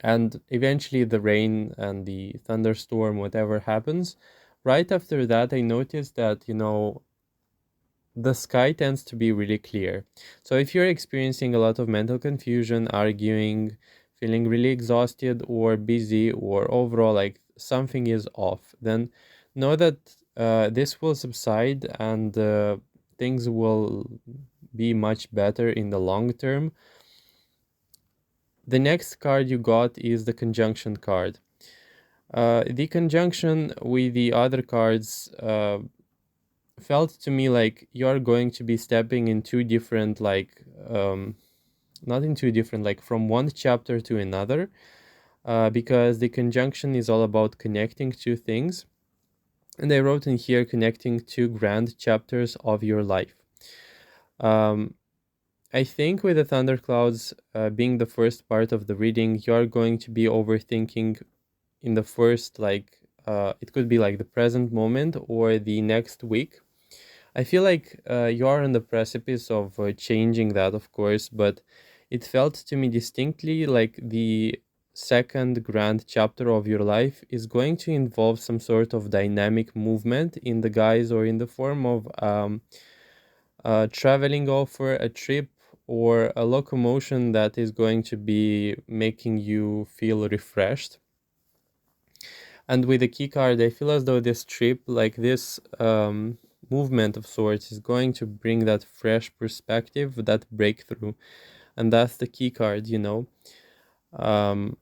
and eventually the rain and the thunderstorm, whatever happens, right after that, I noticed that, the sky tends to be really clear. So if you're experiencing a lot of mental confusion, arguing, feeling really exhausted or busy, or overall like something is off, then know that this will subside and things will be much better in the long term. The next card you got is the conjunction card. The conjunction with the other cards felt to me like you're going to be stepping in two different, like, not in two different, like from one chapter to another, because the conjunction is all about connecting two things. And I wrote in here connecting two grand chapters of your life. Um, I think with the thunderclouds being the first part of the reading, you're going to be overthinking in the first, like, it could be like the present moment or the next week. I feel like you are on the precipice of changing that, of course, but it felt to me distinctly like the second grand chapter of your life is going to involve some sort of dynamic movement in the guise or in the form of traveling offer, a trip, or a locomotion that is going to be making you feel refreshed. And with the key card, I feel as though this trip, like this movement of sorts, is going to bring that fresh perspective, that breakthrough. And that's the key card, you know. Um,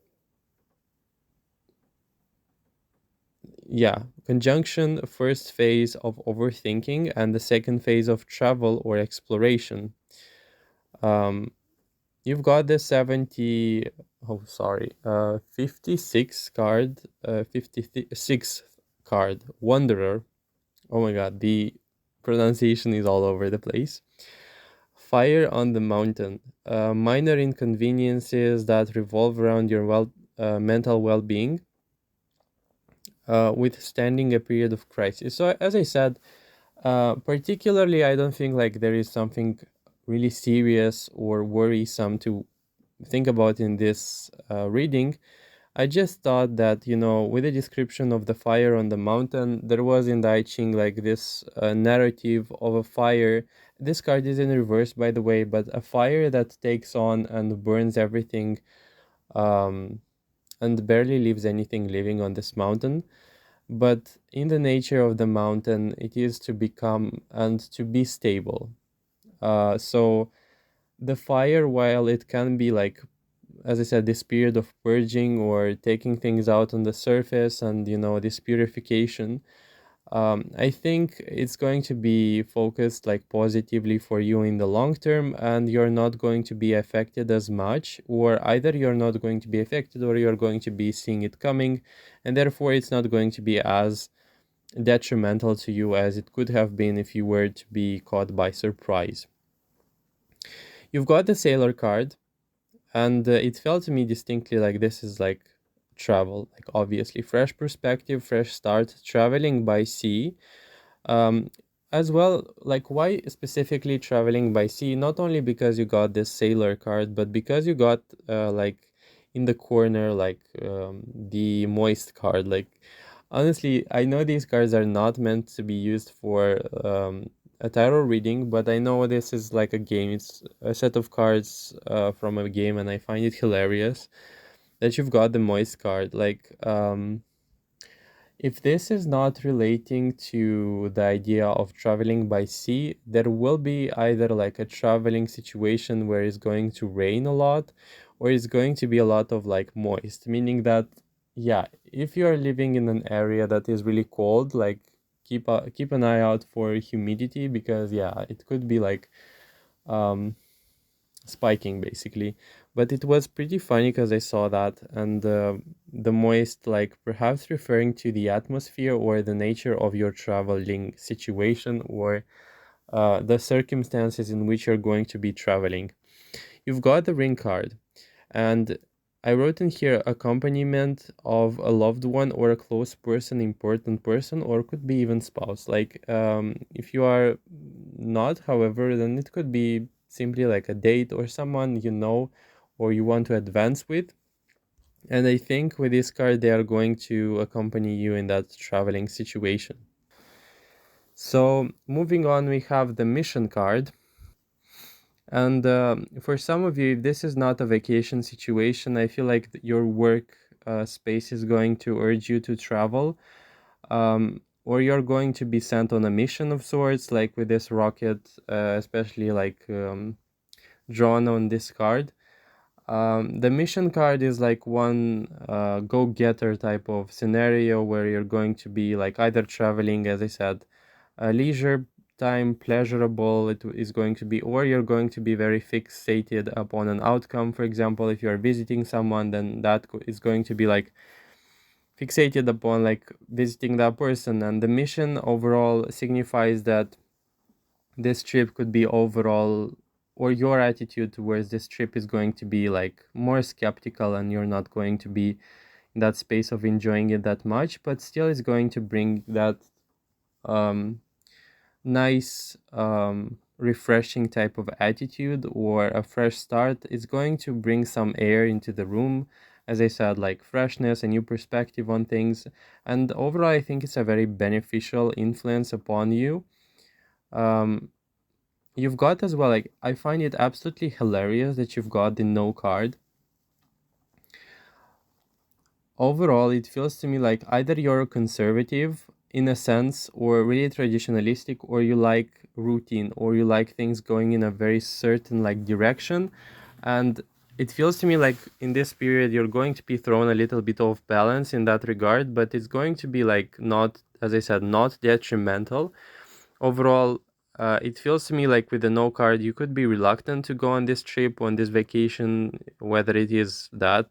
yeah, conjunction, first phase of overthinking, and the second phase of travel or exploration. Um, you've got the 70, oh, sorry, 56 card, 56 card, Wanderer. Oh my god, the pronunciation is all over the place. Fire on the mountain. Minor inconveniences that revolve around your mental well being, withstanding a period of crisis. So, as I said, particularly, I don't think like there is something really serious or worrisome to think about in this reading. I just thought that, you know, with the description of the fire on the mountain, there was in the I Ching like this narrative of a fire. This card is in reverse, by the way, but a fire that takes on and burns everything, um, and barely leaves anything living on this mountain. But in the nature of the mountain, it is to become and to be stable. So the fire, while it can be like, as I said, this period of purging or taking things out on the surface and, you know, this purification, I think it's going to be focused like positively for you in the long term, and you're not going to be affected as much, or either you're not going to be affected or you're going to be seeing it coming, and therefore it's not going to be as detrimental to you as it could have been if you were to be caught by surprise. You've got the sailor card, and it felt to me distinctly like this is like travel, like obviously fresh perspective, fresh start, traveling by sea. um as well, like why specifically traveling by sea? Not only because you got this sailor card, but because you got like in the corner, like the moist card. Like honestly, I know these cards are not meant to be used for a tarot reading, but I know this is like a game. It's a set of cards from a game, and I find it hilarious that you've got the moist card. Like, if this is not relating to the idea of traveling by sea, there will be either like a traveling situation where it's going to rain a lot, or it's going to be a lot of like moist, meaning that, yeah, if you are living in an area that is really cold, like keep an eye out for humidity, because yeah, it could be like um spiking basically. But it was pretty funny because I saw that, and the moist, like perhaps referring to the atmosphere or the nature of your traveling situation, or the circumstances in which you're going to be traveling. You've got the ring card, and I wrote in here accompaniment of a loved one or a close person, important person, or could be even spouse. Like, if you are not, however, then it could be simply like a date or someone you know or you want to advance with. And I think with this card, they are going to accompany you in that traveling situation. So, moving on, we have the mission card. And for some of you, if this is not a vacation situation, I feel like your work space is going to urge you to travel, or you're going to be sent on a mission of sorts, like with this rocket, especially like drawn on this card. The mission card is like one go getter type of scenario where you're going to be like either traveling, as I said, leisure time, pleasurable it is going to be, or you're going to be very fixated upon an outcome. For example, if you're visiting someone, then that is going to be like fixated upon like visiting that person, and the mission overall signifies that this trip could be overall, or your attitude towards this trip is going to be like more skeptical, and you're not going to be in that space of enjoying it that much, but still is going to bring that um, nice refreshing type of attitude, or a fresh start. Is going to bring some air into the room, as I said, like freshness, a new perspective on things. And overall, I think it's a very beneficial influence upon you. um, you've got as well, like, I find it absolutely hilarious that you've got the no card. Overall, it feels to me like either you're conservative in a sense, or really traditionalistic, or you like routine, or you like things going in a very certain like direction. And it feels to me like in this period you're going to be thrown a little bit off balance in that regard, but it's going to be like not, as I said, not detrimental overall. It feels to me like with the no card, you could be reluctant to go on this trip, on this vacation, whether it is that.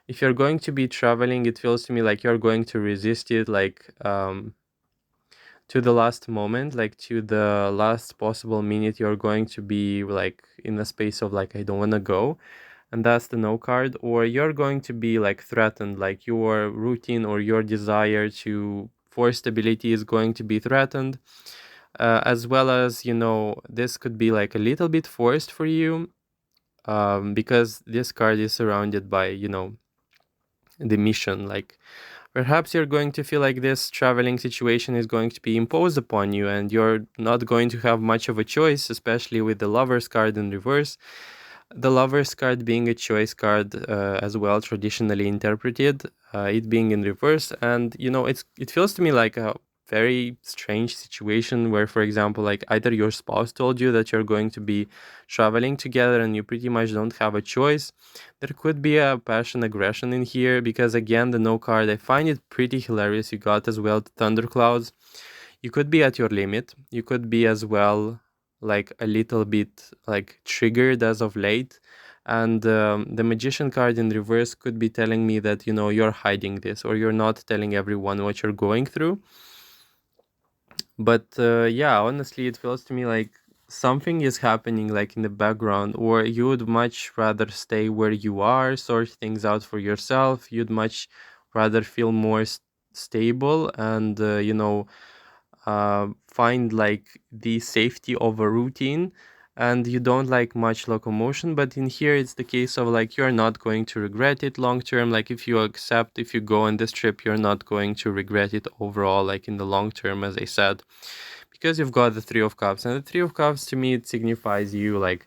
If you're going to be traveling, it feels to me like you're going to resist it, like to the last moment, like to the last possible minute. You're going to be like in a space of like, I don't want to go, and that's the no card. Or you're going to be like threatened, like your routine or your desire to for stability is going to be threatened, as well as, this could be like a little bit forced for you, because this card is surrounded by, the mission. Like, perhaps you're going to feel like this traveling situation is going to be imposed upon you, and you're not going to have much of a choice, especially with the Lover's card in reverse. The Lover's card being a choice card, as well, traditionally interpreted, it being in reverse. And, it feels to me like a very strange situation where, for example, like either your spouse told you that you're going to be traveling together and you pretty much don't have a choice. There could be a passion aggression in here, because again, the no card, I find it pretty hilarious. You got as well the thunderclouds. You could be at your limit. You could be as well like a little bit like triggered as of late. And the magician card in reverse could be telling me that, you're hiding this, or you're not telling everyone what you're going through. But yeah, honestly, it feels to me like something is happening like in the background, or you would much rather stay where you are, sort things out for yourself. You'd much rather feel more stable, and find like the safety of a routine, and you don't like much locomotion. But in here, it's the case of like you're not going to regret it long term. Like if you go on this trip, you're not going to regret it overall, like in the long term, as I said, because you've got the Three of Cups. And the Three of Cups, to me, it signifies you like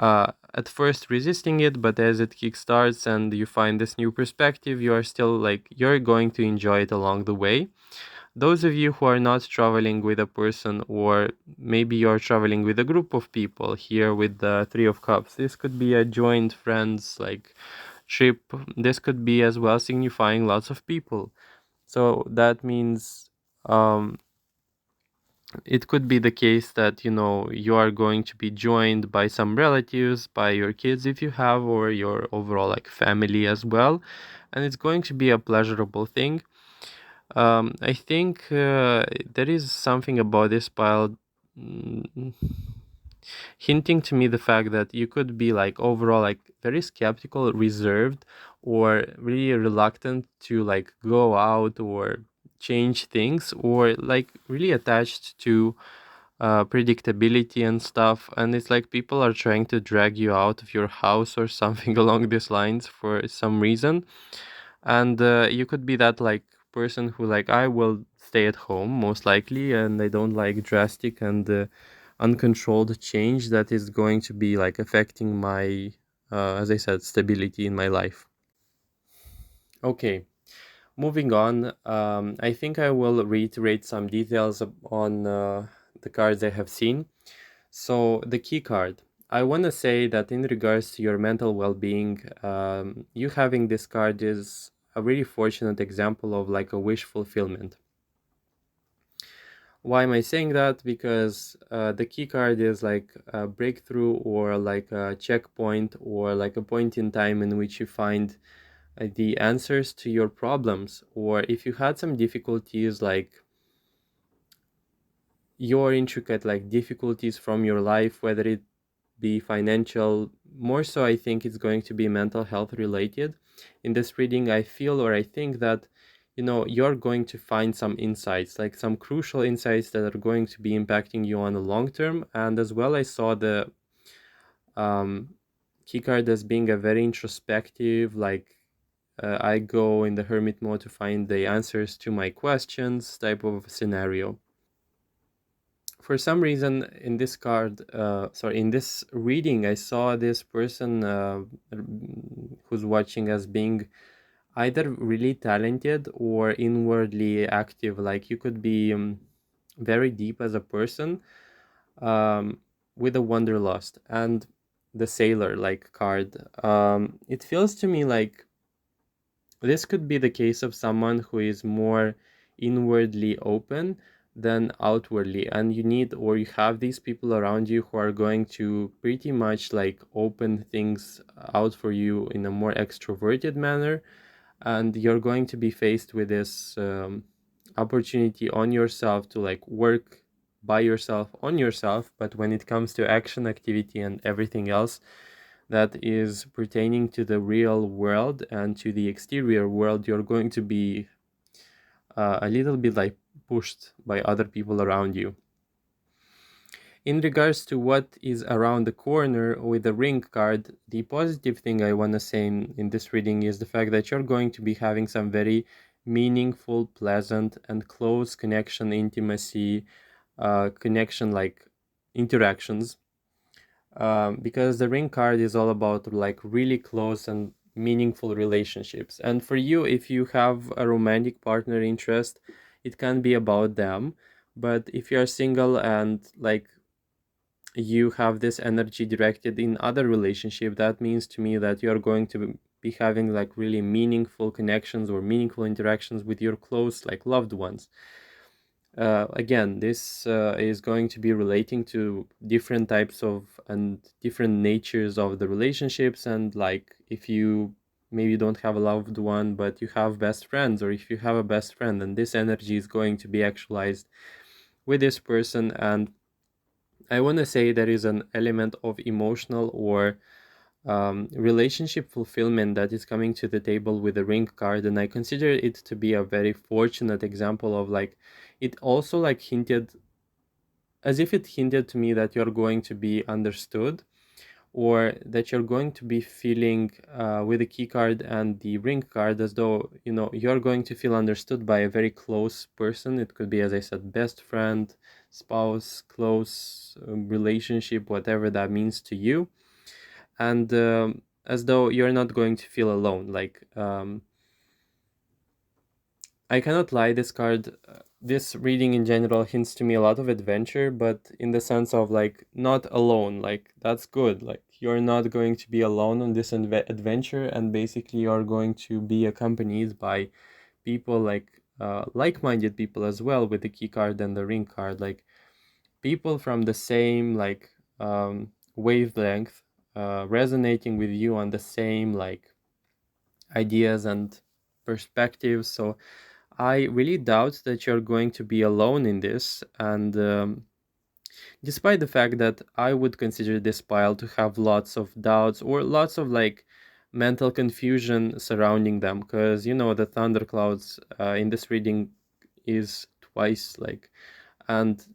at first resisting it, but as it kickstarts and you find this new perspective, you are still like you're going to enjoy it along the way. Those of you who are not traveling with a person, or maybe you're traveling with a group of people, here with the Three of Cups, this could be a joint friends like trip. This could be as well signifying lots of people. So that means it could be the case that, you are going to be joined by some relatives, by your kids if you have, or your overall like family as well. And it's going to be a pleasurable thing. I think there is something about this pile, mm, hinting to me the fact that you could be like overall like very skeptical, reserved, or really reluctant to like go out or change things, or like really attached to predictability and stuff. And it's like people are trying to drag you out of your house or something along these lines for some reason. And you could be that like person who like, I will stay at home most likely, and I don't like drastic and uncontrolled change that is going to be like affecting my as I said, stability in my life. Okay, moving on. I think I will reiterate some details on the cards I have seen. So the key card, I want to say that in regards to your mental well-being, you having this card is a really fortunate example of like a wish fulfillment. Why am I saying that? Because the key card is like a breakthrough, or like a checkpoint, or like a point in time in which you find the answers to your problems. Or if you had some difficulties, like your intricate like difficulties from your life, whether it be financial, more so I think it's going to be mental health related. In this reading, I feel, or I think that, you're going to find some insights, like some crucial insights that are going to be impacting you on the long term. And as well, I saw the um, key card as being a very introspective, like I go in the hermit mode to find the answers to my questions type of scenario. For some reason, in this in this reading, I saw this person who's watching as being either really talented or inwardly active. Like you could be very deep as a person, um, with a wanderlust. And the sailor like card, it feels to me like this could be the case of someone who is more inwardly open than outwardly, and you need, or you have these people around you who are going to pretty much like open things out for you in a more extroverted manner. And you're going to be faced with this opportunity on yourself to like work by yourself on yourself. But when it comes to action, activity, and everything else that is pertaining to the real world and to the exterior world, you're going to be a little bit like pushed by other people around you. In regards to what is around the corner with the ring card, the positive thing I want to say in this reading is the fact that you're going to be having some very meaningful, pleasant, and close connection, intimacy, connection like interactions, because the ring card is all about like really close and meaningful relationships. And for you, if you have a romantic partner interest, it can be about them. But if you are single and like you have this energy directed in other relationship, that means to me that you are going to be having like really meaningful connections or meaningful interactions with your close like loved ones. Again, this is going to be relating to different types of and different natures of the relationships. And like if you maybe don't have a loved one but you have best friends, or if you have a best friend, then this energy is going to be actualized with this person. And I want to say there is an element of emotional or relationship fulfillment that is coming to the table with the ring card. And I consider it to be a very fortunate example of like, it also like hinted, as if it hinted to me that you're going to be understood, or that you're going to be feeling with the key card and the ring card as though, you're going to feel understood by a very close person. It could be, as I said, best friend, spouse, close relationship, whatever that means to you. And as though you're not going to feel alone. Like I cannot lie, this card, this reading in general hints to me a lot of adventure, but in the sense of like not alone. Like that's good. Like you're not going to be alone on this adventure, and basically you're going to be accompanied by people like-minded people as well, with the key card and the ring card, like people from the same like wavelength, resonating with you on the same like ideas and perspectives. So I really doubt that you're going to be alone in this. And despite the fact that I would consider this pile to have lots of doubts or lots of like mental confusion surrounding them, because the thunderclouds in this reading is twice like, and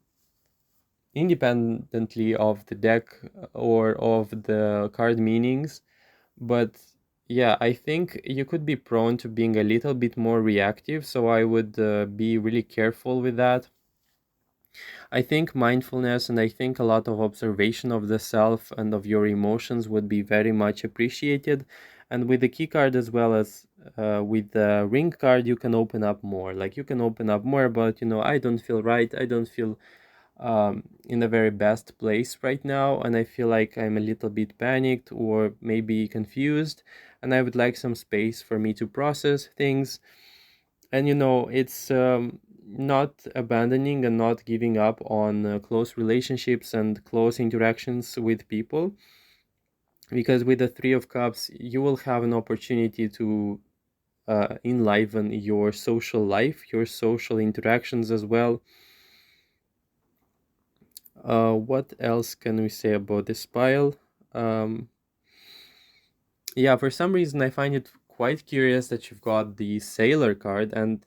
independently of the deck or of the card meanings. But yeah, I think you could be prone to being a little bit more reactive, so I would be really careful with that. I think mindfulness and I think a lot of observation of the self and of your emotions would be very much appreciated. And with the key card as well as with the ring card, you can open up more. Like you can open up more about, I don't feel right, I don't feel in the very best place right now, and I feel like I'm a little bit panicked or maybe confused, and I would like some space for me to process things. And it's not abandoning and not giving up on close relationships and close interactions with people, because with the Three of Cups you will have an opportunity to enliven your social life, your social interactions as well. What else can we say about this pile? Um, yeah, for some reason I find it quite curious that you've got the Sailor card, and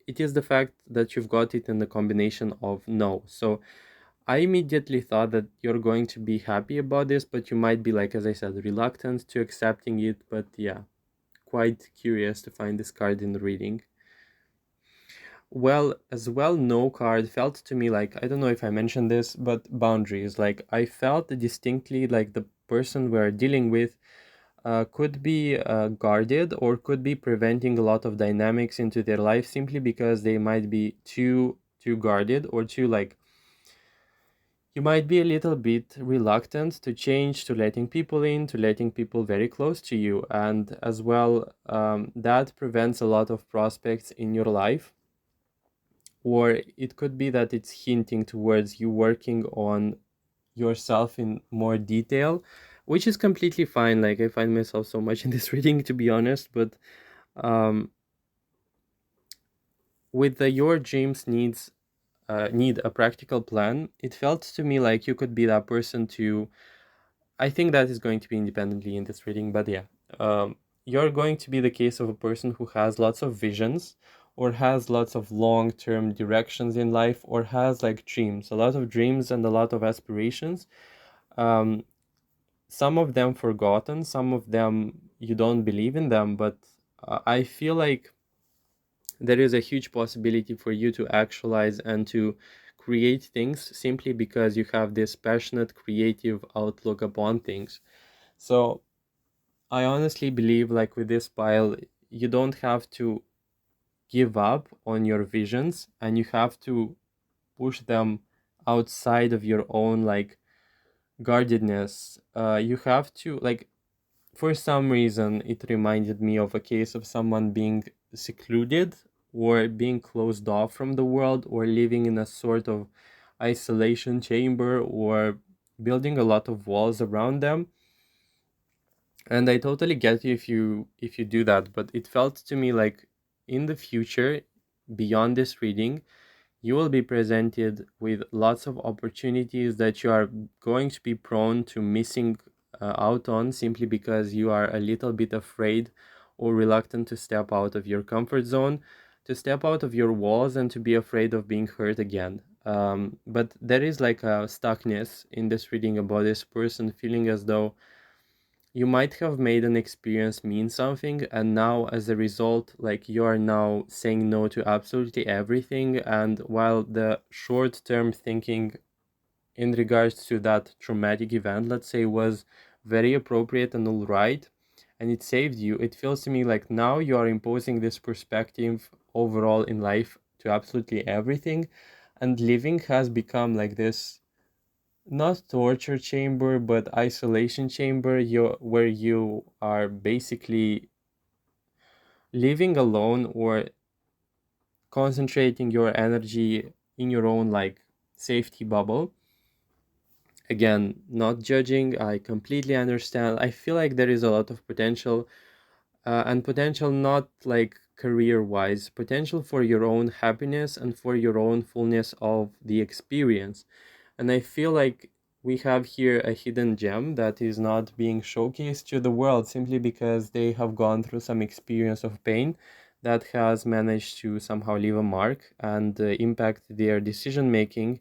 it is the fact that you've got it in the combination of no. So I immediately thought that you're going to be happy about this, but you might be, like, as I said, reluctant to accepting it. But yeah, quite curious to find this card in the reading. Well, as well, no card felt to me like, I don't know if I mentioned this, but boundaries. Like, I felt distinctly like the person we're dealing with could be guarded or could be preventing a lot of dynamics into their life simply because they might be too guarded or too, like, you might be a little bit reluctant to change, to letting people in, to letting people very close to you, and as well, that prevents a lot of prospects in your life. Or it could be that it's hinting towards you working on yourself in more detail, which is completely fine. Like, I find myself so much in this reading, to be honest, but um, with the your dreams need a practical plan, it felt to me like you could be that person to. I think that is going to be independently in this reading, but yeah, you're going to be the case of a person who has lots of visions, or has lots of long-term directions in life, or has like dreams, a lot of dreams and a lot of aspirations. Um, some of them forgotten, some of them you don't believe in them, but I feel like there is a huge possibility for you to actualize and to create things simply because you have this passionate, creative outlook upon things. So I honestly believe, like, with this pile, you don't have to give up on your visions, and you have to push them outside of your own, like, guardedness. You have to, like, for some reason, it reminded me of a case of someone being secluded or being closed off from the world, or living in a sort of isolation chamber, or building a lot of walls around them. And I totally get you if you do that, but it felt to me like in the future, beyond this reading, you will be presented with lots of opportunities that you are going to be prone to missing out on, simply because you are a little bit afraid or reluctant to step out of your comfort zone, to step out of your walls, and to be afraid of being hurt again. But there is like a stuckness in this reading about this person feeling as though you might have made an experience mean something, and now as a result, like, you are now saying no to absolutely everything. And while the short term thinking in regards to that traumatic event, let's say, was very appropriate and all right, and it saved you, it feels to me like now you are imposing this perspective overall in life to absolutely everything, and living has become like this, not torture chamber, but isolation chamber, where you are basically living alone, or concentrating your energy in your own, like, safety bubble. Again, not judging, I completely understand. I feel like there is a lot of potential, and potential not like career wise, potential for your own happiness and for your own fullness of the experience. And I feel like we have here a hidden gem that is not being showcased to the world simply because they have gone through some experience of pain that has managed to somehow leave a mark and impact their decision making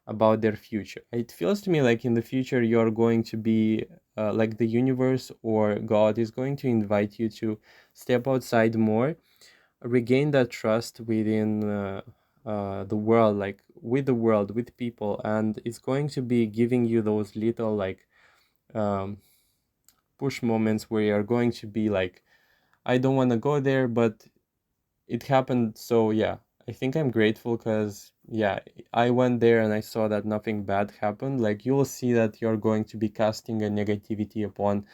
about their future. It feels to me like in the future you're going to be like the universe or God is going to invite you to step outside more, regain that trust within the world, like with the world, with people, and it's going to be giving you those little, like, um, push moments where you're going to be like, I don't want to go there, but it happened. So yeah, I think I'm grateful because yeah, I went there and I saw that nothing bad happened. Like, you'll see that you're going to be casting a negativity upon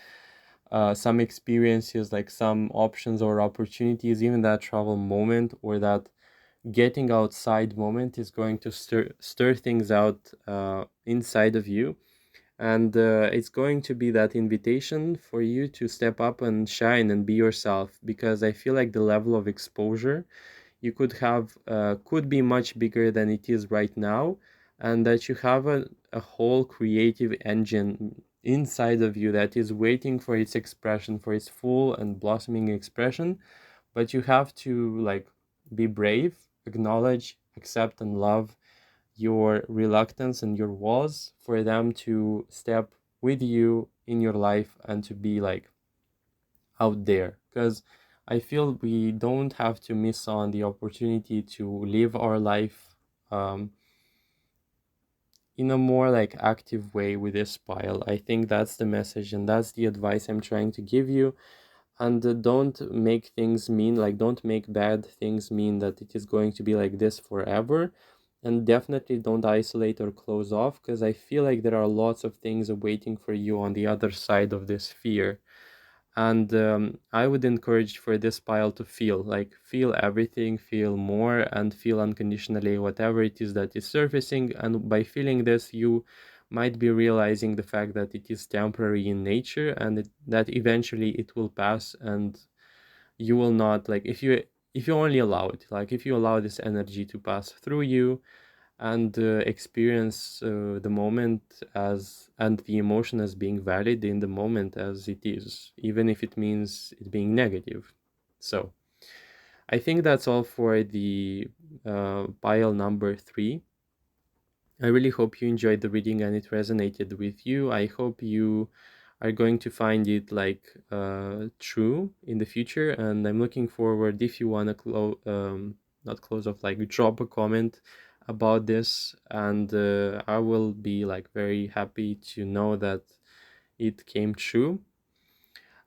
some experiences, like some options or opportunities, even that travel moment or that getting outside moment is going to stir things out inside of you, and it's going to be that invitation for you to step up and shine and be yourself, because I feel like the level of exposure you could have could be much bigger than it is right now, and that you have a whole creative engine inside of you that is waiting for its expression, for its full and blossoming expression. But you have to like be brave, acknowledge, accept, and love your reluctance and your walls for them to step with you in your life and to be like out there. Because I feel we don't have to miss on the opportunity to live our life um, in a more like active way with this pile. I think that's the message and that's the advice I'm trying to give you. And don't make things mean, like don't make bad things mean that it is going to be like this forever. And definitely don't isolate or close off, because I feel like there are lots of things waiting for you on the other side of this fear. And I would encourage for this pile to feel, like feel everything, feel more, and feel unconditionally whatever it is that is surfacing. And by feeling this, you might be realizing the fact that it is temporary in nature, and that eventually it will pass. And you will not, like, if you only allow it, like if you allow this energy to pass through you, and experience the moment as, and the emotion as being valid in the moment as it is, even if it means it being negative. So I think that's all for the pile number 3. I really hope you enjoyed the reading and it resonated with you. I hope you are going to find it like true in the future, and I'm looking forward, if you want to not close off, like drop a comment about this, and I will be like very happy to know that it came true.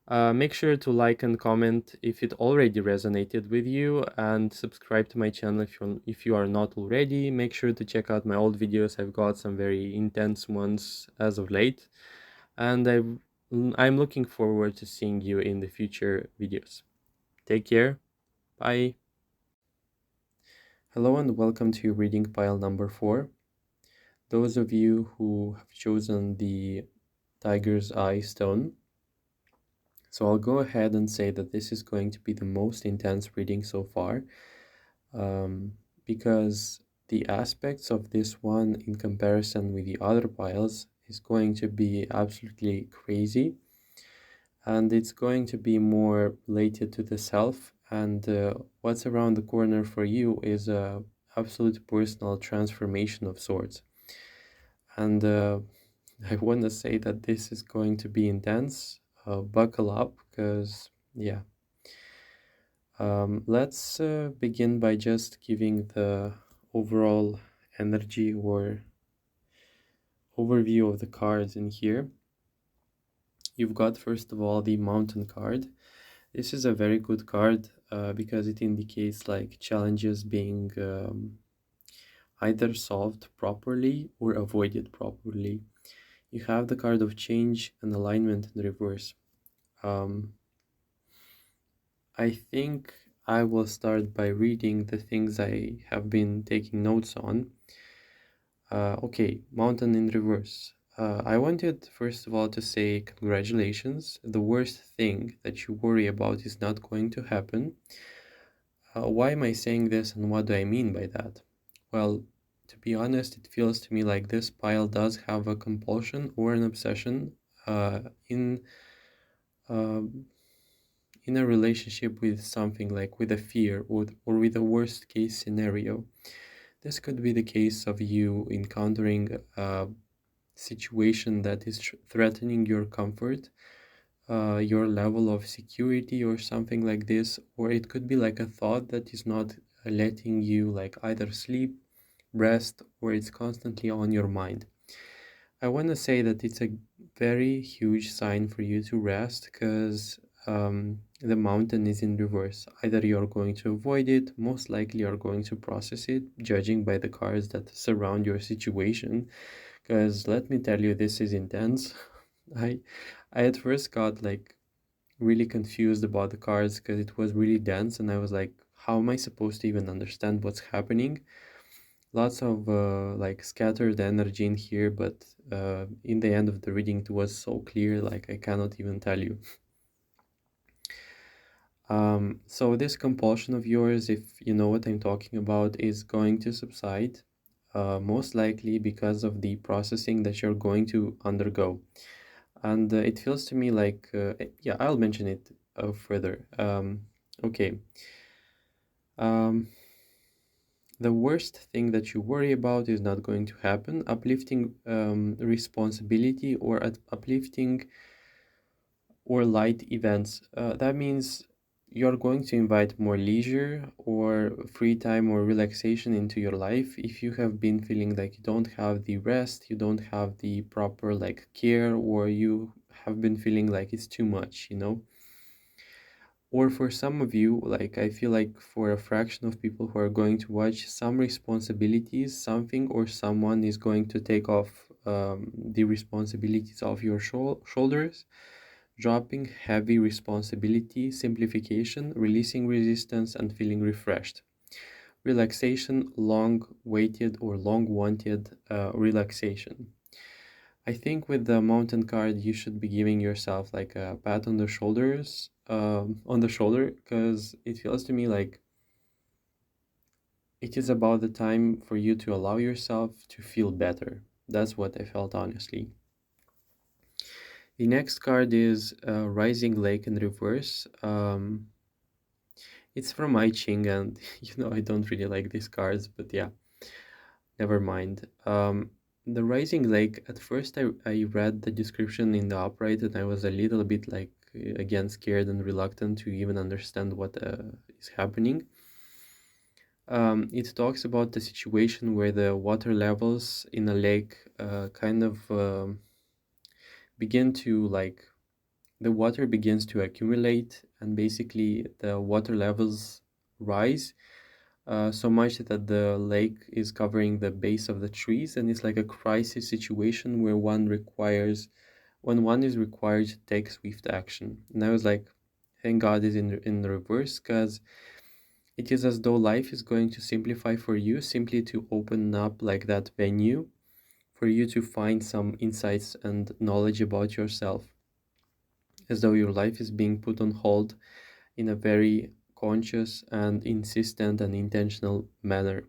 Make sure to like and comment if it already resonated with you, and subscribe to my channel if you are not already. Make sure to check out my old videos. I've got some very intense ones as of late, and I'm looking forward to seeing you in the future videos. Take care. Bye. Hello and welcome to reading pile number 4. Those of you who have chosen the Tiger's Eye stone, so I'll go ahead and say that this is going to be the most intense reading so far, because the aspects of this one in comparison with the other piles is going to be absolutely crazy, and it's going to be more related to the self, and what's around the corner for you is a absolute personal transformation of sorts. And I want to say that this is going to be intense. Buckle up, because yeah. Let's begin by just giving the overall energy or overview of the cards in here. You've got, first of all, the Mountain card. This is a very good card because it indicates like challenges being either solved properly or avoided properly. You have the card of change and alignment in reverse. I think I will start by reading the things I have been taking notes on. Okay, Mountain in reverse. I wanted, first of all, to say congratulations. The worst thing that you worry about is not going to happen. Why am I saying this, and what do I mean by that? Well, to be honest, it feels to me like this pile does have a compulsion or an obsession in a relationship with something, like with a fear or with a worst case scenario. This could be the case of you encountering a situation that is threatening your comfort, your level of security or something like this, or it could be like a thought that is not letting you like either sleep, rest, or it's constantly on your mind. I want to say that it's a very huge sign for you to rest, because the mountain is in reverse. Either you're going to avoid it, most likely you're going to process it, judging by the cards that surround your situation. Because let me tell you, this is intense. I I at first got like really confused about the cards because it was really dense, and I was like, how am I supposed to even understand what's happening? Lots of like scattered energy in here, but in the end of the reading, it was so clear, like I cannot even tell you. So this compulsion of yours, if you know what I'm talking about, is going to subside, most likely because of the processing that you're going to undergo. And it feels to me like, yeah, I'll mention it further. Okay. Um, the worst thing that you worry about is not going to happen. Uplifting responsibility or uplifting or light events. That means you're going to invite more leisure or free time or relaxation into your life if you have been feeling like you don't have the rest, you don't have the proper like care, or you have been feeling like it's too much, you know? Or for some of you, like I feel like for a fraction of people who are going to watch, some responsibilities, something or someone is going to take off the responsibilities off your shoulders, dropping heavy responsibility, simplification, releasing resistance, and feeling refreshed. Relaxation, long waited or long wanted relaxation. I think with the mountain card, you should be giving yourself like a pat on the shoulders, on the shoulder, because it feels to me like it is about the time for you to allow yourself to feel better. That's what I felt honestly. The next card is Rising Lake in reverse. It's from I Ching, and I don't really like these cards, but yeah, never mind. The Rising Lake, at first I read the description in the upright and I was a little bit like, again, scared and reluctant to even understand what is happening. It talks about the situation where the water levels in a lake kind of begin to like, the water begins to accumulate and basically the water levels rise so much that the lake is covering the base of the trees, and it's like a crisis situation where when one is required to take swift action. And I was like, thank God is in the reverse, because it is as though life is going to simplify for you, simply to open up like that venue for you to find some insights and knowledge about yourself, as though your life is being put on hold in a very conscious and insistent and intentional manner.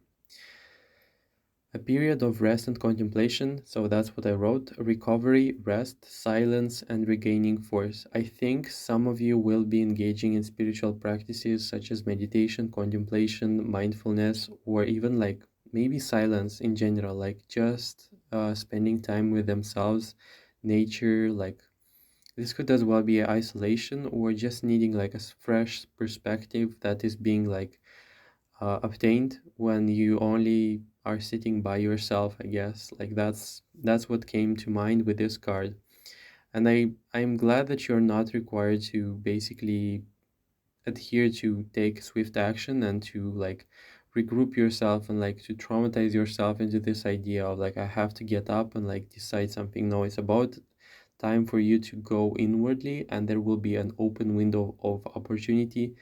A period of rest and contemplation, so that's what I wrote. Recovery, rest, silence, and regaining force. I think some of you will be engaging in spiritual practices such as meditation, contemplation, mindfulness, or even like maybe silence in general, like just spending time with themselves, nature, like this could as well be isolation or just needing like a fresh perspective that is being like obtained when you only are sitting by yourself, I guess. Like that's what came to mind with this card. And I'm glad that you're not required to basically adhere to take swift action and to like regroup yourself and like to traumatize yourself into this idea of like I have to get up and like decide something. No, it's about time for you to go inwardly, and there will be an open window of opportunity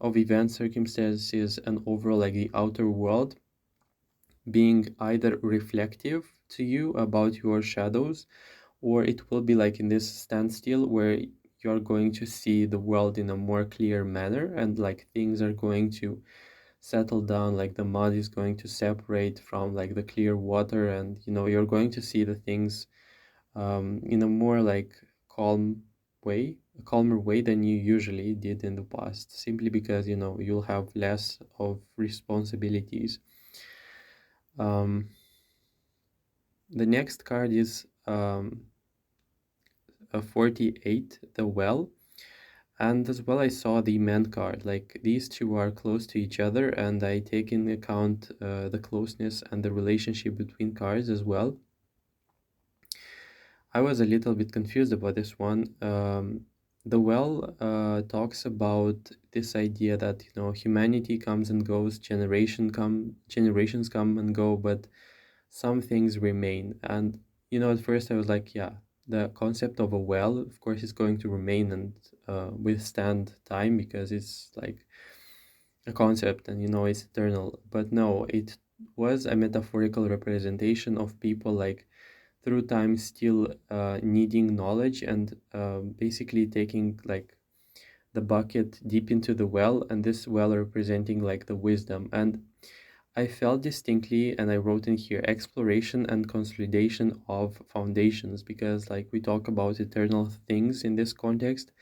of events, circumstances, and overall like the outer world being either reflective to you about your shadows, or it will be like in this standstill where you're going to see the world in a more clear manner, and like things are going to settle down, like the mud is going to separate from like the clear water, and you're going to see the things in a more like calm way, a calmer way than you usually did in the past, simply because you'll have less of responsibilities. um, the next card is a 48, the well. And as well, I saw the man card. Like these two are close to each other, and I take into account the closeness and the relationship between cards as well. I was a little bit confused about this one. The well talks about this idea that humanity comes and goes, generations come and go, but some things remain. And at first I was like, yeah, the concept of a well, of course, is going to remain and withstand time, because it's like a concept and it's eternal. But no, it was a metaphorical representation of people like through time still needing knowledge and basically taking like the bucket deep into the well, and this well representing like the wisdom. And I felt distinctly, and I wrote in here, exploration and consolidation of foundations, because like we talk about eternal things in this context: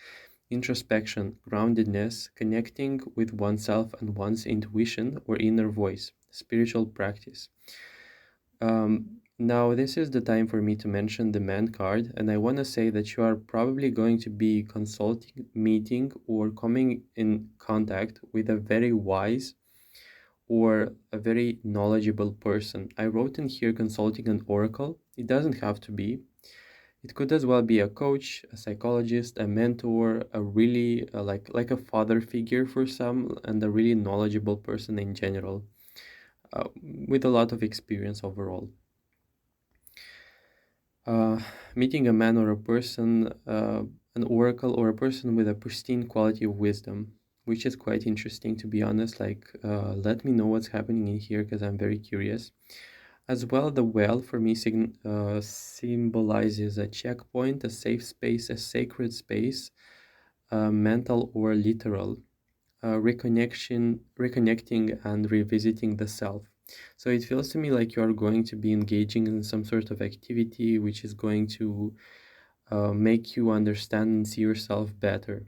introspection, groundedness, connecting with oneself and one's intuition or inner voice, spiritual practice. Now, this is the time for me to mention the man card, and I want to say that you are probably going to be consulting, meeting, or coming in contact with a very wise or a very knowledgeable person. I wrote in here consulting an oracle. It doesn't have to be. It could as well be a coach, a psychologist, a mentor, a really like a father figure for some, and a really knowledgeable person in general, with a lot of experience overall. uh, Meeting a man or a person, an oracle or a person with a pristine quality of wisdom, which is quite interesting to be honest. Like, let me know what's happening in here because I'm very curious. As well, the well for me symbolizes a checkpoint, a safe space, a sacred space, mental or literal, reconnecting and revisiting the self. So it feels to me like you are going to be engaging in some sort of activity which is going to make you understand and see yourself better.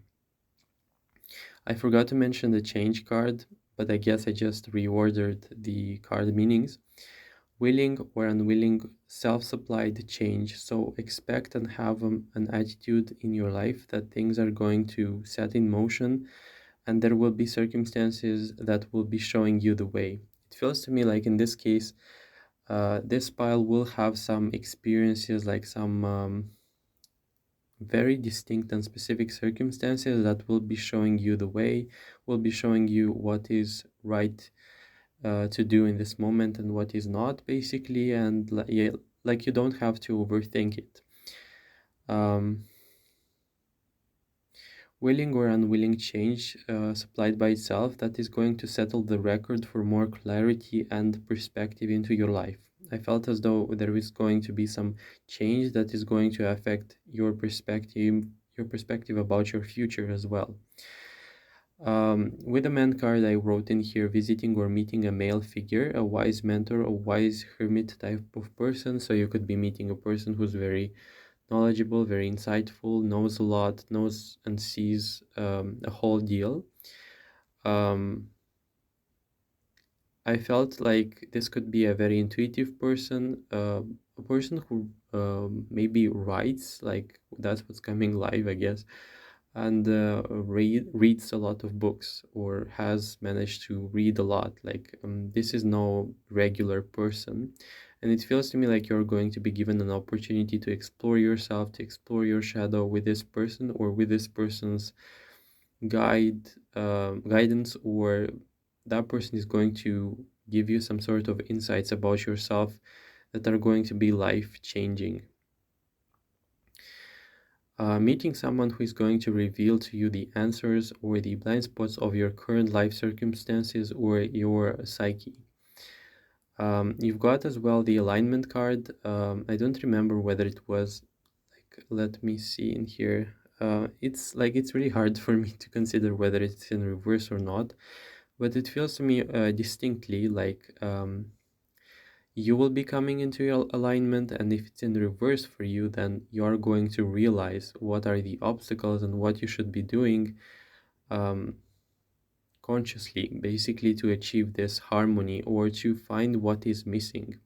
I forgot to mention the change card, but I guess I just reordered the card meanings. Willing or unwilling, self supplied change. So expect and have an attitude in your life that things are going to set in motion and there will be circumstances that will be showing you the way. It feels to me like in this case, this pile will have some experiences, like some very distinct and specific circumstances that will be showing you the way, will be showing you what is right to do in this moment and what is not, basically. And yeah, like you don't have to overthink it. Um, Willing or unwilling change supplied by itself that is going to settle the record for more clarity and perspective into your life. I felt as though there is going to be some change that is going to affect your perspective about your future as well. With the man card, I wrote in here visiting or meeting a male figure, a wise mentor, a wise hermit type of person. So you could be meeting a person who's very knowledgeable, very insightful, knows a lot, knows and sees a whole deal. Um, I felt like this could be a very intuitive person, a person who maybe writes, like that's what's coming live, I guess, and reads a lot of books or has managed to read a lot. Like, this is no regular person. And it feels to me like you're going to be given an opportunity to explore yourself, to explore your shadow with this person or with this person's guidance, or that person is going to give you some sort of insights about yourself that are going to be life changing. Meeting someone who is going to reveal to you the answers or the blind spots of your current life circumstances or your psyche. You've got as well the alignment card. I don't remember whether it was like, let me see in here. It's really hard for me to consider whether it's in reverse or not, but it feels to me distinctly like you will be coming into your alignment, and if it's in reverse for you, then you are going to realize what are the obstacles and what you should be doing um, consciously, basically, to achieve this harmony or to find what is missing.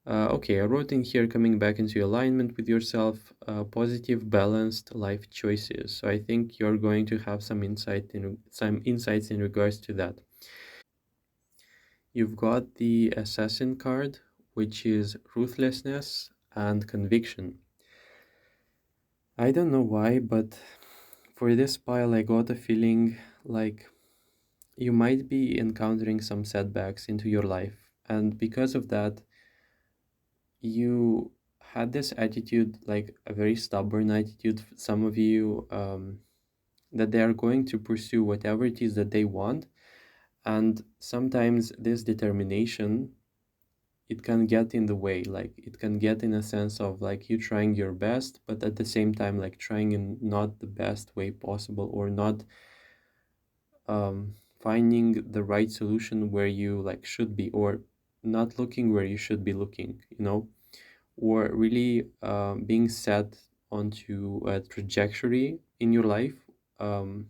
Okay, I wrote in here coming back into alignment with yourself, positive, balanced life choices. So I think you're going to have some insights in regards to that. You've got the assassin card, which is ruthlessness and conviction. I don't know why, but for this pile, I got a feeling like you might be encountering some setbacks into your life. And because of that, you had this attitude, like a very stubborn attitude, some of you, that they are going to pursue whatever it is that they want. And sometimes this determination, it can get in the way, like it can get in a sense of like you trying your best, but at the same time like trying in not the best way possible, or not finding the right solution where you like should be, or not looking where you should be looking, or really being set onto a trajectory in your life. um,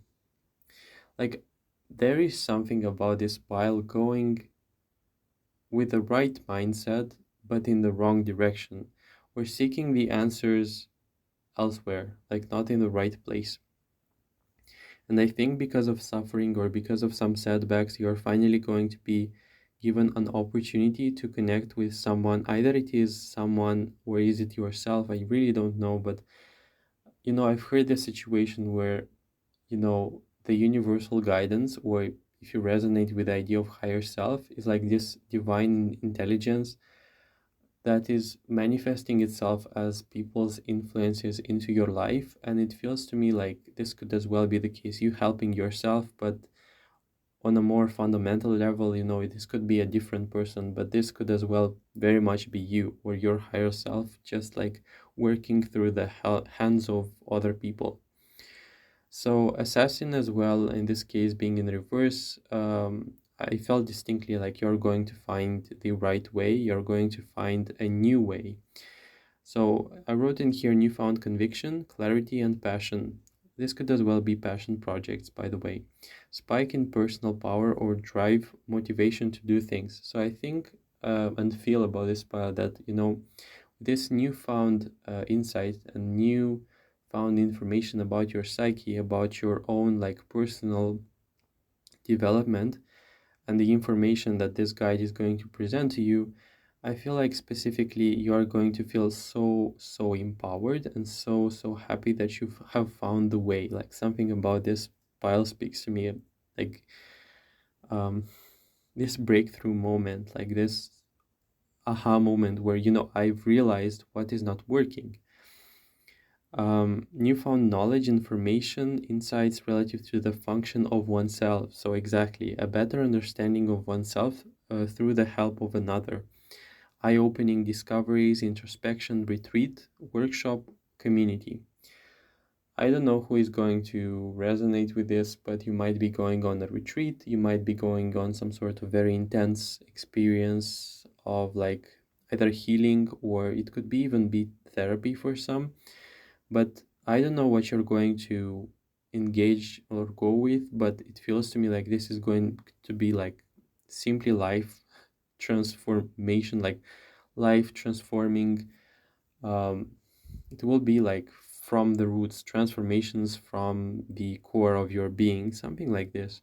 like there is something about this pile going with the right mindset, but in the wrong direction. We're seeking the answers elsewhere, like not in the right place. And I think because of suffering or because of some setbacks, you're finally going to be given an opportunity to connect with someone. Either it is someone or is it yourself? I really don't know. But, I've heard the situation where, the universal guidance, or if you resonate with the idea of higher self, is like this divine intelligence that is manifesting itself as people's influences into your life. And it feels to me like this could as well be the case, you helping yourself, but on a more fundamental level, this could be a different person, but this could as well very much be you or your higher self, just like working through the hands of other people. So assassin as well, in this case being in reverse, I felt distinctly like you're going to find the right way, you're going to find a new way. So I wrote in here newfound conviction, clarity, and passion. This could as well be passion projects, by the way. Spike in personal power or drive, motivation to do things. So I think and feel about this pile that, this newfound insight and new found information about your psyche, about your own like personal development, and the information that this guide is going to present to you, I feel like specifically you are going to feel so, so empowered and so, so happy that you have found the way. Like something about this pile speaks to me, like um, this breakthrough moment, like this aha moment where, I've realized what is not working. Newfound knowledge, information, insights relative to the function of oneself. So, exactly, a better understanding of oneself through the help of another. Eye opening discoveries, introspection, retreat, workshop, community. I don't know who is going to resonate with this, but you might be going on a retreat, you might be going on some sort of very intense experience of like either healing, or it could be even be therapy for some. But I don't know what you're going to engage or go with, but it feels to me like this is going to be like simply life transformation, like life transforming. Um, it will be like from the roots, transformations from the core of your being, something like this.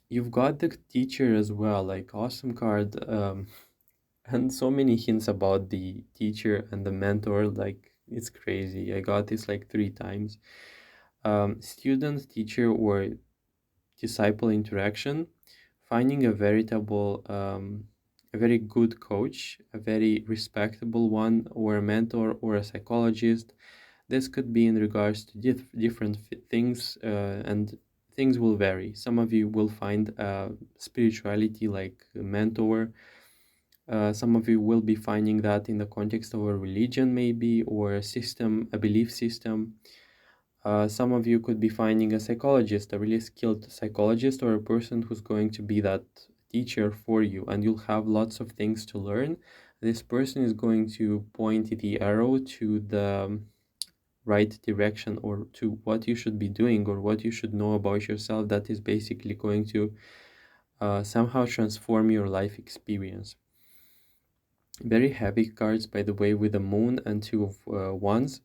You've got the teacher as well, like awesome card, and so many hints about the teacher and the mentor. Like it's crazy. I got this like 3 times. Student, teacher, or disciple interaction, finding a very good coach, a very respectable one, or a mentor, or a psychologist. This could be in regards to different things, and things will vary. Some of you will find spirituality like a mentor. Some of you will be finding that in the context of a religion, maybe, or a system, a belief system. Some of you could be finding a psychologist, a really skilled psychologist, or a person who's going to be that teacher for you, and you'll have lots of things to learn. This person is going to point the arrow to the right direction, or to what you should be doing, or what you should know about yourself, that is basically going to somehow transform your life experience. Very heavy cards, by the way, with the moon and two of wands.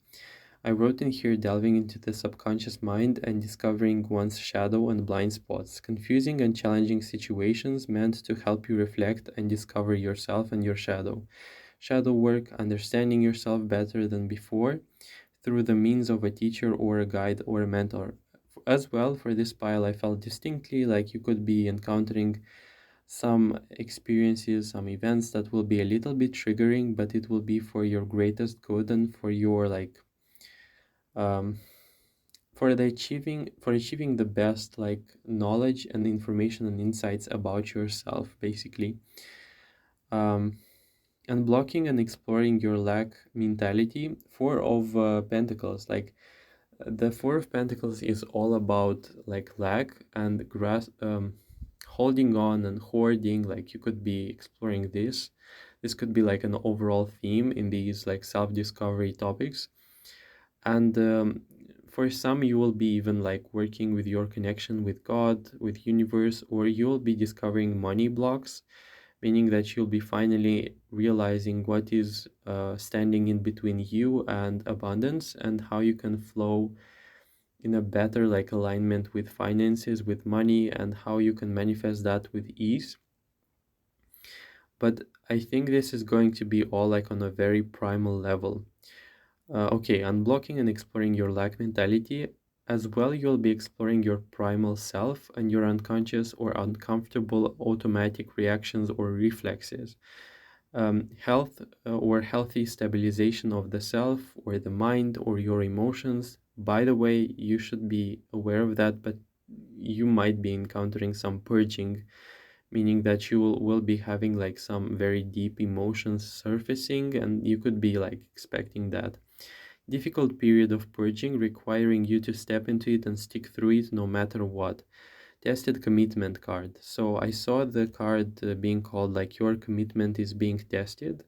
I wrote in here delving into the subconscious mind and discovering one's shadow and blind spots, confusing and challenging situations meant to help you reflect and discover yourself and your shadow. Shadow work, understanding yourself better than before through the means of a teacher or a guide or a mentor. As well, for this pile, I felt distinctly like you could be encountering some experiences, some events that will be a little bit triggering, but it will be for your greatest good and for your um, for achieving the best like knowledge and information and insights about yourself, basically. um, Unblocking and exploring your lack mentality. Four of Pentacles, like the Four of Pentacles is all about like lack and holding on and hoarding. Like you could be exploring this could be like an overall theme in these like self-discovery topics. And for some, you will be even like working with your connection with God, with universe, or you'll be discovering money blocks, meaning that you'll be finally realizing what is standing in between you and abundance, and how you can flow in a better like alignment with finances, with money, and how you can manifest that with ease. But I think this is going to be all like on a very primal level. Okay, unblocking and exploring your lack mentality. As well, you'll be exploring your primal self and your unconscious or uncomfortable automatic reactions or reflexes. Health or healthy stabilization of the self or the mind or your emotions. By the way, you should be aware of that, but you might be encountering some purging, meaning that you will be having like some very deep emotions surfacing, and you could be like expecting that difficult period of purging, requiring you to step into it and stick through it no matter what. Tested commitment card. So I saw the card being called like your commitment is being tested,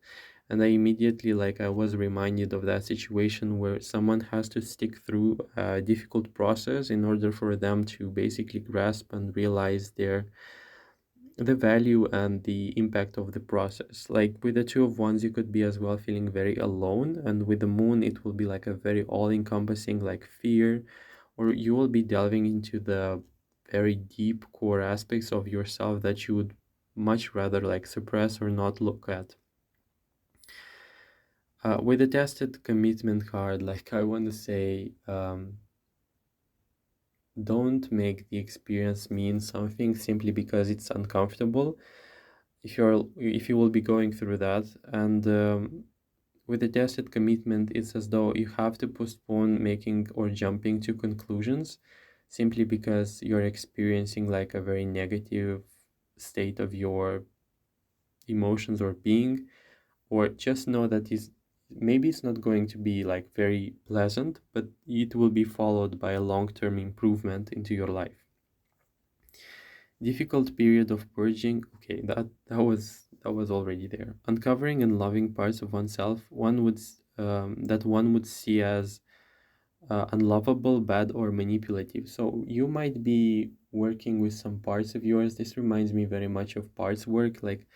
and I immediately like I was reminded of that situation where someone has to stick through a difficult process in order for them to basically grasp and realize the value and the impact of the process. Like with the Two of Wands, you could be as well feeling very alone, and with the Moon, it will be like a very all-encompassing like fear, or you will be delving into the very deep core aspects of yourself that you would much rather like suppress or not look at. With the tested commitment card, like I want to say, don't make the experience mean something simply because it's uncomfortable. If you will be going through that, and with the tested commitment, it's as though you have to postpone making or jumping to conclusions simply because you're experiencing like a very negative state of your emotions or being, or just know that is maybe it's not going to be like very pleasant, but it will be followed by a long-term improvement into your life. Difficult period of purging. Okay, that was already there. Uncovering and loving parts of oneself, that one would see as unlovable, bad, or manipulative. So you might be working with some parts of yours. This reminds me very much of parts work, like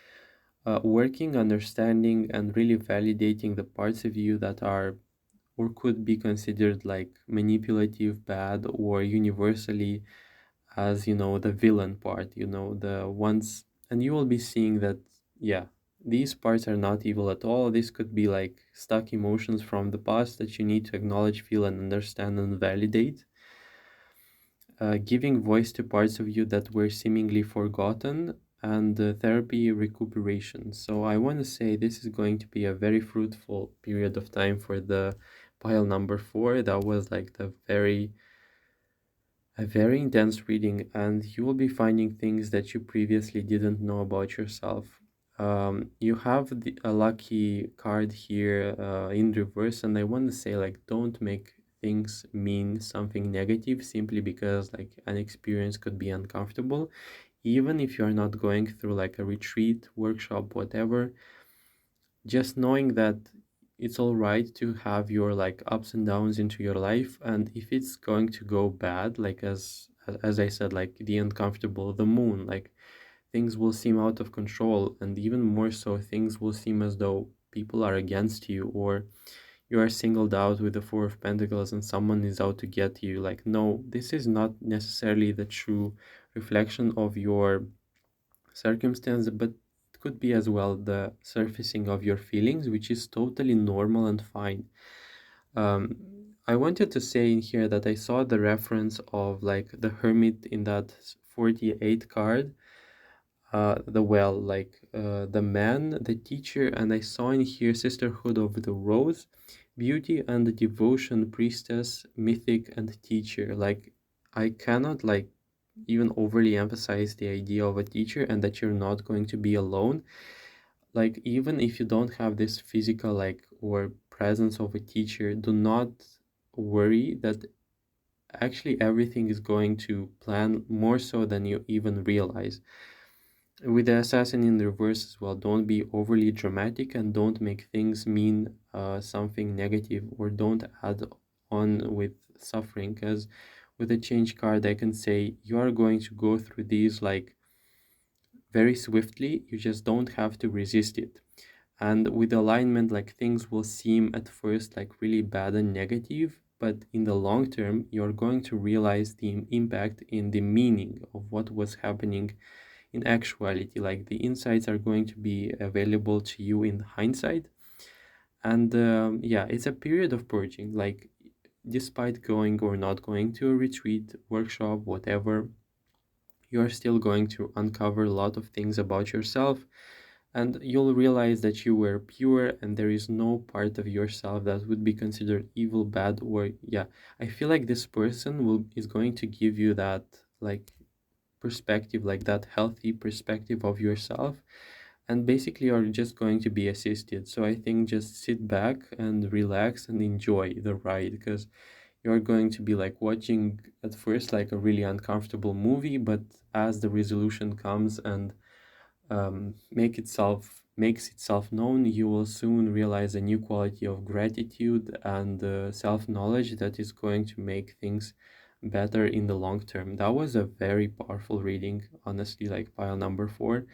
working, understanding, and really validating the parts of you that are or could be considered like manipulative, bad, or universally as the villain part, the ones, and you will be seeing that, yeah, these parts are not evil at all. This could be like stuck emotions from the past that you need to acknowledge, feel, and understand and validate. Giving voice to parts of you that were seemingly forgotten, and therapy recuperation. So I want to say this is going to be a very fruitful period of time for the pile number 4. That was like a very intense reading, and you will be finding things that you previously didn't know about yourself. You have a lucky card here in reverse, and I want to say, like, don't make things mean something negative simply because, like, an experience could be uncomfortable. Even if you're not going through like a retreat, workshop, whatever, just knowing that it's all right to have your like ups and downs into your life, and if it's going to go bad, like as I said, like the uncomfortable, the Moon, like things will seem out of control, and even more so things will seem as though people are against you, or you are singled out with the Four of Pentacles and someone is out to get you. Like, no, this is not necessarily the true reflection of your circumstance, but it could be as well the surfacing of your feelings, which is totally normal and fine. Um, I wanted to say in here that I saw the reference of like the Hermit in that 48 card, the well, like the man, the teacher, and I saw in here Sisterhood of the Rose. beauty and devotion, priestess, mythic, and teacher. Like, I cannot like even overly emphasize the idea of a teacher and that you're not going to be alone. Like, even if you don't have this physical like or presence of a teacher, do not worry that actually everything is going to plan more so than you even realize. With the assassin in reverse as well, don't be overly dramatic and don't make things mean something negative, or don't add on with suffering, because with a change card I can say you are going to go through these like very swiftly. You just don't have to resist it. And with alignment, like things will seem at first like really bad and negative, but in the long term you're going to realize the impact in the meaning of what was happening in actuality. Like the insights are going to be available to you in hindsight. And yeah, it's a period of purging. Like, despite going or not going to a retreat, workshop, whatever, you're still going to uncover a lot of things about yourself, and you'll realize that you were pure and there is no part of yourself that would be considered evil, bad, or yeah. I feel like this person will is going to give you that like perspective, like that healthy perspective of yourself, and basically you're just going to be assisted. So I think just sit back and relax and enjoy the ride, because you're going to be like watching at first like a really uncomfortable movie, but as the resolution comes and makes itself known, you will soon realize a new quality of gratitude and self-knowledge that is going to make things better in the long term. That was a very powerful reading, honestly, like pile number 4.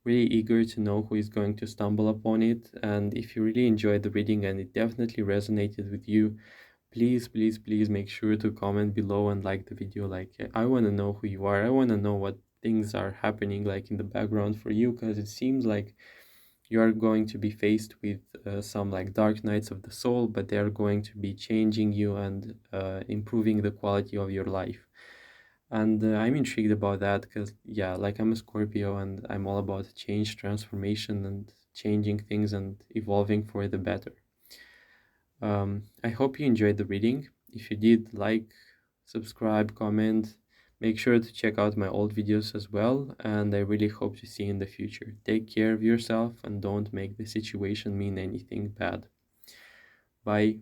Really eager to know who is going to stumble upon it. And if you really enjoyed the reading and it definitely resonated with you, please, please, please make sure to comment below and like the video. Like, I want to know who you are. I want to know what things are happening like in the background for you, because it seems like you are going to be faced with some like dark nights of the soul, but they are going to be changing you and improving the quality of your life. And I'm intrigued about that because, yeah, like I'm a Scorpio and I'm all about change, transformation, and changing things and evolving for the better. I hope you enjoyed the reading. If you did, like, subscribe, comment, make sure to check out my old videos as well. And I really hope to see you in the future. Take care of yourself and don't make the situation mean anything bad. Bye.